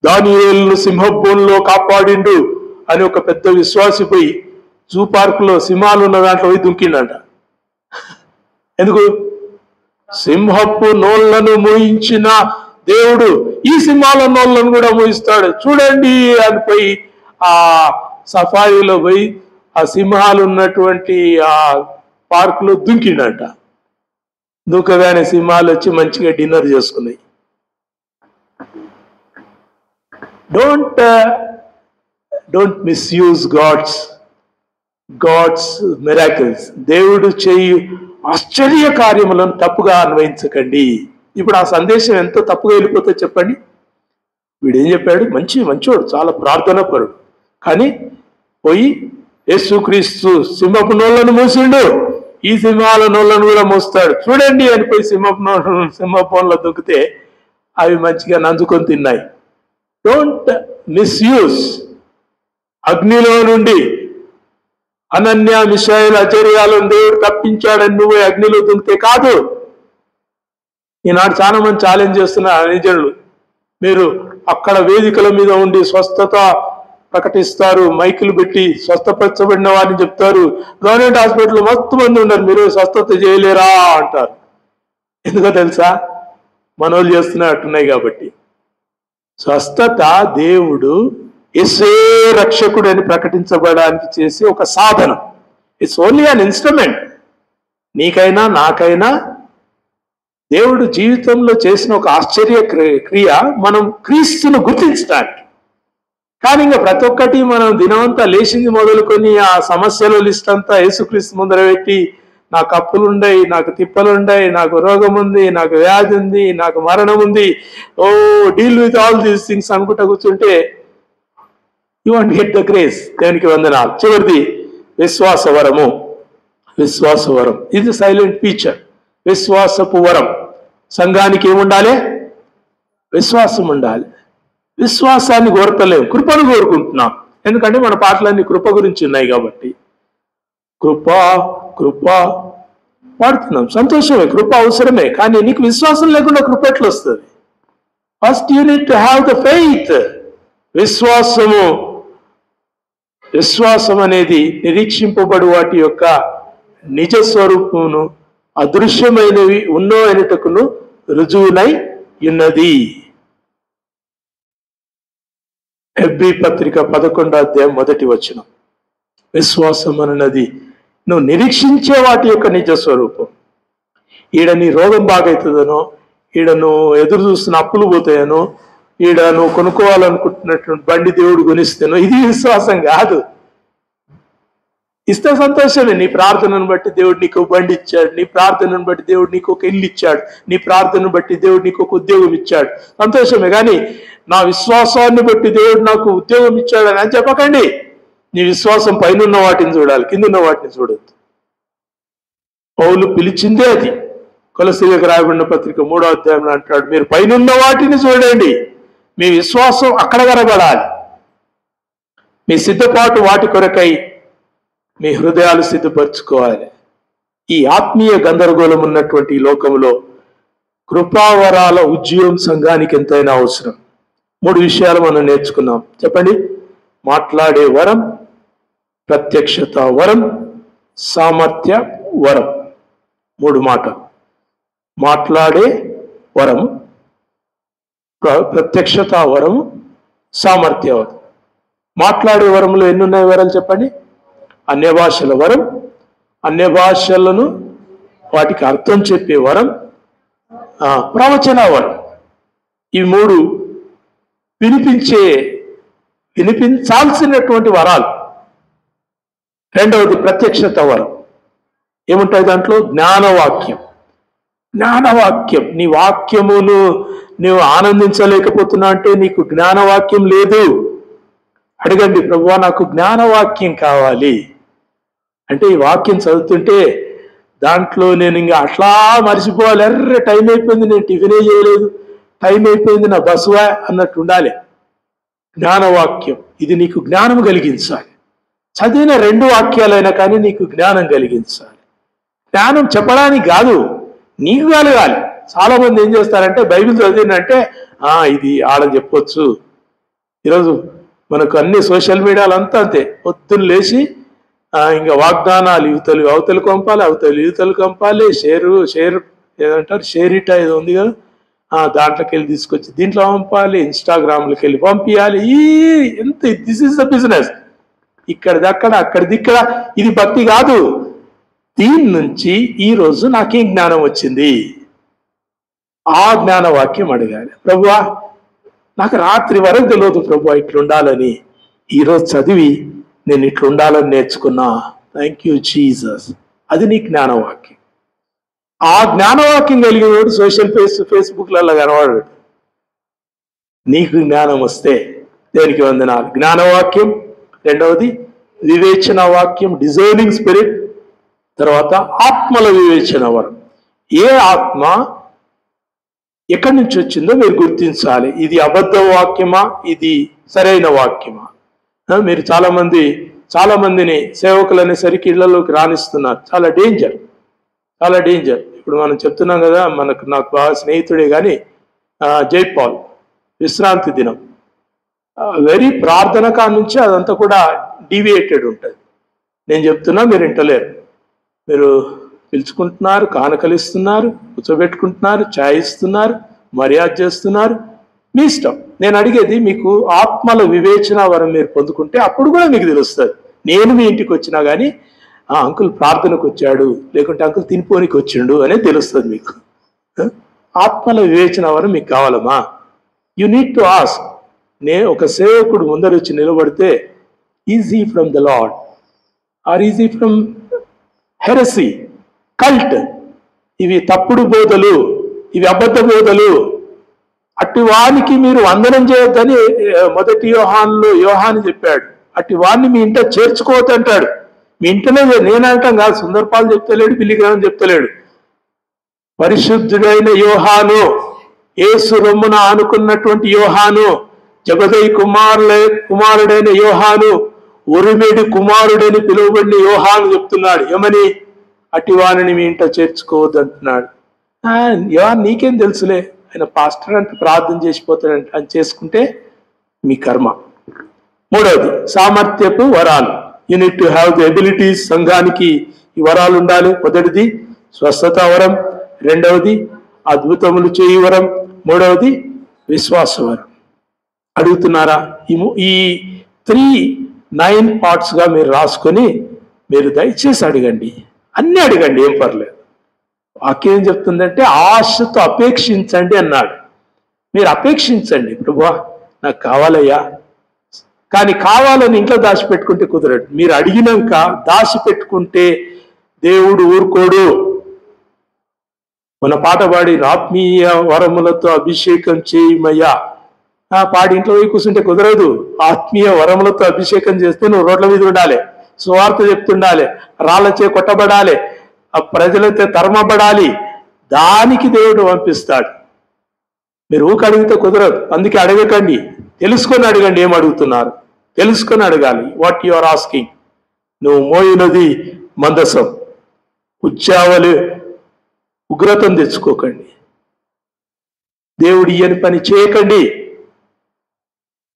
దానియేలును సింహబోన్లో కాపాడిండు అని ఒక పెద్ద విశ్వాసి పోయి జూ పార్కులో సింహాలు ఉన్న దాంట్లో పోయి దుంకిండంట. ఎందుకు? సింహపు నోళ్లను మూయించిన దేవుడు ఈ సింహాల నోళ్లను కూడా మూయిస్తాడు చూడండి అని పోయి ఆ సఫారీలో పోయి ఆ సింహాలు ఉన్నటువంటి ఆ పార్కులో దుంకిండంట. దూకగానే సింహాలు వచ్చి మంచిగా డిన్నర్ చేసుకున్నాయి. Don't misuse God's miracles. దేవుడు చేయు ఆశ్చర్య కార్యములను తప్పుగా అన్వయించకండి. ఇప్పుడు ఆ సందేశం ఎంత తప్పుగా వెళ్ళిపోతే చెప్పండి. వీడేం చెప్పాడు? మంచోడు, చాలా ప్రార్థన పరుడు. కానీ పోయి యేసుక్రీస్తు సింహపు నోళ్లను మూసిండు, ఈ సింహాల నోళ్లను కూడా మోస్తాడు చూడండి అని పోయి సింహపోన్లో దూకితే అవి మంచిగా నంచుకొని తిన్నాయి. Don't misuse. అగ్నిలో నుండి అనన్య, మిషాయిల్, అజర్యాలను దేవుడు తప్పించాడని నువ్వు అగ్నిలో దుంకితే కాదు. ఈనాడు చాలా మంది ఛాలెంజ్ చేస్తున్నారు అనిజనులు. మీరు అక్కడ వేదికల మీద ఉండి స్వస్థత ప్రకటిస్తారు, మైకులు పెట్టి స్వస్థపరచబడిన వారిని చెప్తారు. గవర్నమెంట్ హాస్పిటల్ మొత్తం మంది ఉన్నారు, మీరు స్వస్థత చేయలేరా అంటారు. ఎందుకో తెలుసా? మనోళ్ళు చేస్తున్నట్టున్నాయి కాబట్టి. స్వస్థత దేవుడు యేసే రక్షకుడు అని ప్రకటించబడడానికి చేసే ఒక సాధనం. It's only an instrument. నీకైనా నాకైనా దేవుడు జీవితంలో చేసిన ఒక ఆశ్చర్య క్రియ మనం క్రీస్తును గుర్తించడానికి. కానీ ఇంకా ప్రతి ఒక్కటి మనం దినమంతా లేచింది మొదలుకొని ఆ సమస్యల లిస్ట్ అంతా యేసుక్రీస్తు ముందర పెట్టి, నాకు అప్పులుండయి, నాకు తిప్పలుండయి, నాకు రోగం ఉంది, నాకు వ్యాధి ఉంది, నాకు మరణం ఉంది, deal with all these things అనుకుంటా కూర్చుంటే you want get the grace. దేవునికి వందనాలు. చివరిది విశ్వాసవరము. ఇది సైలెంట్ ఫీచర్. విశ్వాసపు వరం. సంఘానికి ఏముండాలి? విశ్వాసం ఉండాలి. విశ్వాసాన్ని కోరతలేము, కృపను కోరుకుంటున్నాం. ఎందుకంటే మన పాటలన్నీ కృప గురించి ఉన్నాయి కాబట్టి. కృప వాడుతున్నాం, సంతోషమే, కృప అవసరమే. కానీ నీకు విశ్వాసం లేకుండా కృప ఎట్లా వస్తుంది? First you need to have the faith. విశ్వాసం అనేది నిరీక్షింపబడు వాటి యొక్క నిజ స్వరూపమును అదృశ్యమైనవి ఉన్నో అనేటకును రుజువునై ఉన్నది. హెబ్రీ పత్రిక 11వ అధ్యాయం 1వ వచనం. విశ్వాసం అన్నది నువ్వు నిరీక్షించే వాటి యొక్క నిజ స్వరూపం. ఈడ నీ రోగం బాగవుతుందనో, ఈడ నువ్వు ఎదురు చూస్తున్న అప్పులు పోతాయనో, ఈడ నువ్వు కొనుక్కోవాలనుకుంటున్నటువంటి బండి దేవుడు కొనిస్తేనో ఇది విశ్వాసం కాదు. ఇస్తే సంతోషమే. నీ ప్రార్థనను బట్టి దేవుడు నీకు బండి ఇచ్చాడు, నీ ప్రార్థనను బట్టి దేవుడు నీకు ఒక ఇల్లు ఇచ్చాడు, నీ ప్రార్థనను బట్టి దేవుడు నీకు ఒక ఉద్యోగం ఇచ్చాడు, సంతోషమే. కానీ నా విశ్వాసాన్ని బట్టి దేవుడు నాకు ఉద్యోగం ఇచ్చాడు అని చెప్పకండి. నీ విశ్వాసం పైన వాటిని చూడాలి, కింద వాటిని చూడొద్దు. పౌలు పిలిచిందే అది. కొలసీలకు రాయబడిన పత్రిక 3వ అధ్యాయంలో అంటాడు, మీరు పైన వాటిని చూడండి, మీ విశ్వాసం అక్కడ కనబడాలి. మీ సిద్ధపాటు వాటి కొరకై మీ హృదయాలు సిద్ధపరచుకోవాలి. ఈ ఆత్మీయ గందరగోళం ఉన్నటువంటి ఈ లోకంలో కృపావరాల ఉద్యోగం సంఘానికి ఎంతైనా అవసరం. 3 విషయాలు మనం నేర్చుకున్నాం. చెప్పండి. మాట్లాడే వరం, ప్రత్యక్షత వరం, సామర్థ్య వరం. 3 మాటలు. మాట్లాడే వరం, ప్రత్యక్షత వరం, సామర్థ్య వరం. మాట్లాడే వరంలో ఎన్ని ఉన్నాయి వరాలు చెప్పండి. అన్య భాషల వరం, అన్య భాషలను వాటికి అర్థం చెప్పే వరం, ప్రవచన వరం. ఈ 3 వినిపించాల్సినటువంటి వరాలు. రెండవది ప్రత్యక్షత వరం. ఏముంటాయి దాంట్లో? జ్ఞానవాక్యం. జ్ఞానవాక్యం. నీ వాక్యమును నువ్వు ఆనందించలేకపోతున్నా అంటే నీకు జ్ఞానవాక్యం లేదు. అడగండి, ప్రభువా నాకు జ్ఞానవాక్యం కావాలి అంటే ఈ వాక్యం చదువుతుంటే దాంట్లో నేను ఇంకా అట్లా మర్చిపోవాలి. ఎర్ర టైం అయిపోయింది, నేను టిఫినే చేయలేదు, టైం అయిపోయింది, నా బస్సువా అన్నట్టు ఉండాలి. జ్ఞానవాక్యం ఇది నీకు జ్ఞానం కలిగించాలి. చదివిన 2 వాక్యాలైనా కానీ నీకు జ్ఞానం కలిగించాలి. జ్ఞానం చెప్పడానికి కాదు, నీకు కలగాలి. చాలా మంది ఏం చేస్తారంటే బైబిల్ చదివినంటే ఇది ఆడని చెప్పొచ్చు. ఈరోజు మనకు అన్ని సోషల్ మీడియాలు అంతా అంతే. పొద్దున్న లేచి ఇంకా వాగ్దానాలు, అవతలు పంపాలి, యువతలు పంపాలి, షేర్ ఏదంటారు, షేరిట ఏదో ఉంది కదా, దాంట్లోకి వెళ్ళి తీసుకొచ్చి దీంట్లో పంపాలి, ఇన్స్టాగ్రామ్లోకి వెళ్ళి పంపించాలి. ఎంత దిస్ ఇస్ ద బిజినెస్. ఇక్కడిదక్కడ, అక్కడిదిక్కడ. ఇది భక్తి కాదు. దీని నుంచి ఈరోజు నాకేం జ్ఞానం వచ్చింది, ఆ జ్ఞానవాక్యం అడగాలి. ప్రభువా నాకు రాత్రి వరకు తెలియదు ప్రభువా ఇట్లుండాలని, ఈరోజు చదివి నేను ఇట్లుండాలని నేర్చుకున్నా, థ్యాంక్ యూ జీసస్. అది నీ జ్ఞానవాక్యం. ఆ జ్ఞానవాక్యం కలిగినోడు ఫేస్బుక్లలో కనవాడు. నీకు జ్ఞానం వస్తే దేనికి వందనాలు. జ్ఞానవాక్యం. రెండవది వివేచన వాక్యం, డిజైనింగ్ స్పిరిట్. తర్వాత ఆత్మల వివేచన వరం. ఏ ఆత్మ ఎక్కడి నుంచి వచ్చిందో మీరు గుర్తించాలి. ఇది అబద్ధ వాక్యమా, ఇది సరైన వాక్యమా? మీరు చాలా మందిని సేవకులు అనేసరికి ఇళ్లలోకి రాణిస్తున్నారు. చాలా డేంజర్. ఇప్పుడు మనం చెప్తున్నాం కదా, నాకు బాగా స్నేహితుడే కానీ జైపాల్ విశ్రాంతి దినం వెరీ ప్రార్థన కాడ నుంచి అదంతా కూడా డీవియేటెడ్ ఉంటుంది. నేను చెప్తున్నా, మీరు వింటలేరు. మీరు పిలుచుకుంటున్నారు, కానకలిస్తున్నారు, కూర్చోబెట్టుకుంటున్నారు, ఛాయ్ ఇస్తున్నారు, మర్యాద చేస్తున్నారు, మీ ఇష్టం. నేను అడిగేది మీకు ఆత్మల వివేచన వరం మీరు పొందుకుంటే అప్పుడు కూడా మీకు తెలుస్తుంది. నేను మీ ఇంటికి వచ్చినా కానీ అంకుల్ ప్రార్థనకు వచ్చాడు, లేకుంటే అంకుల్ తినిపోనికి వచ్చిండు అనేది తెలుస్తుంది మీకు. ఆత్మల వివేచన వరం మీకు కావాలమ్మా? You need to ask. ఒక సేవకుడు ముందర వచ్చి నిలబడితే, is he from the Lord or is he from heresy, cult, ఇవి తప్పుడు బోధలు, ఇవి అబద్ధ బోధలు, అట్టి వానికి మీరు వందనం చేయొద్దని 1 యోహాను చెప్పాడు. అట్టి వాడిని మీ ఇంట చేర్చుకోవద్దు అంటాడు. మీ ఇంటనే నేనంటాం కాదు, సుందరపాలు చెప్తలేడు, బిల్లిగ్రామం చెప్తలేడు. పరిశుద్ధుడైన యోహాను, యేసు రొమ్మున ఆనుకున్నటువంటి యోహాను, జబదయి కుమారుడైన యోహాను, ఉరిమేడి కుమారుడని పిలువబడిన యోహాను చెప్తున్నాడు. ఏమని? అట్టి వాణిని మీ ఇంట చేర్చుకోవద్దు అంటున్నాడు. నీకేం తెలుసులే, ఆయన పాస్టర్ అంటే ప్రార్థన చేసిపోతాడంట, అని చేసుకుంటే మీ కర్మ. మూడవది సామర్థ్యపు వరాలు. Unit to have the abilities. సంఘానికి ఈ వరాలు ఉండాలి. మొదటిది స్వస్థత వరం, రెండవది అద్భుతములు చేయి వరం, మూడవది విశ్వాస వరం. అడుగుతున్నారా? ఈ 9 పార్ట్స్గా మీరు రాసుకొని మీరు దయచేసి అడగండి, అన్నీ అడగండి, ఏం పర్లేదు. వాక్యం ఏం చెప్తుందంటే ఆశతో అపేక్షించండి అన్నాడు. మీరు అపేక్షించండి. ప్రభువా నాకు కావాలయ్యా, కానీ కావాలని ఇంట్లో దాచిపెట్టుకుంటే కుదరదు. మీరు అడిగినాక దాచిపెట్టుకుంటే దేవుడు ఊరుకోడు. మన పాట పాడి ఆత్మీయ వరములతో అభిషేకం చేయమయ్యా పాడి ఇంట్లో పోయి కూర్చుంటే కుదరదు. ఆత్మీయ వరములతో అభిషేకం చేస్తే నువ్వు రోడ్ల మీద ఉండాలి, సువార్త చెప్తుండాలి, రాళ్ళచే కొట్టబడాలి, ఆ ప్రజలతో తరమబడాలి. దానికి దేవుడు పంపిస్తాడు. మీరు ఊక అడిగితే కుదరదు. అందుకే అడగకండి, తెలుసుకొని అడగండి. ఏం అడుగుతున్నారు తెలుసుకొని అడగాలి. What you are asking. నువ్వు మోయినది మందసం, ఉచ్చావలి ఉగ్రతం తెచ్చుకోకండి. దేవుడు ఇయ్యని పని చేయకండి.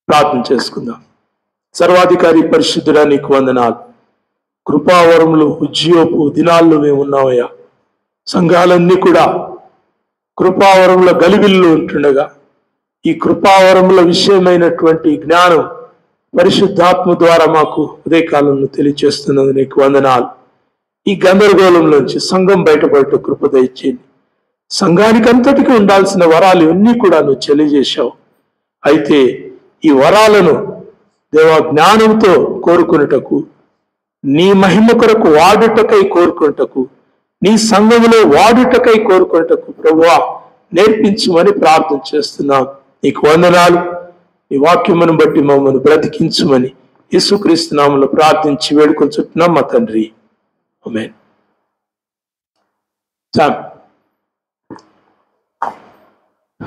ప్రార్థన చేసుకుందాం. సర్వాధికారి పరిశుద్ధుడా, నీకు వందనాలు. కృపావరములు ఉజ్జీవపు దినాల్లో మేము ఉన్నామయ్యా. సంఘాలన్నీ కూడా కృపావరముల గలిబిల్లు ఉంటుండగా ఈ కృపావరముల విషయమైనటువంటి జ్ఞానం పరిశుద్ధాత్మ ద్వారా మాకు ఉదయకాలంలో తెలియచేస్తున్నది నీకు వందనాలు. ఈ గందరగోళంలోంచి సంఘం బయటపడట కృప దయచేయండి. సంఘానికి అంతటికి ఉండాల్సిన వరాలు ఇవన్నీ కూడా నువ్వు తెలియజేశావు. అయితే ఈ వరాలను దేవా జ్ఞానంతో కోరుకున్నటకు, నీ మహిమ కొరకు వాడుటకై కోరుకున్నటకు, నీ సంఘములో వాడుటకై కోరుకున్నటకు ప్రభువా నేర్పించుమని ప్రార్థన చేస్తున్నాం. నీకు వందనాలు. నీ వాక్యమును బట్టి మమ్మల్ని బ్రతికించుమని యేసుక్రీస్తు నామములో ప్రార్థించి వేడుకొంచుతున్నాం మా తండ్రి. ఆమేన్.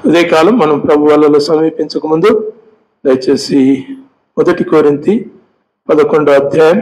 ఉదయకాలం మనం ప్రభు వలలో సమీపించక ముందు దయచేసి 1 కొరింథీ 11వ అధ్యాయం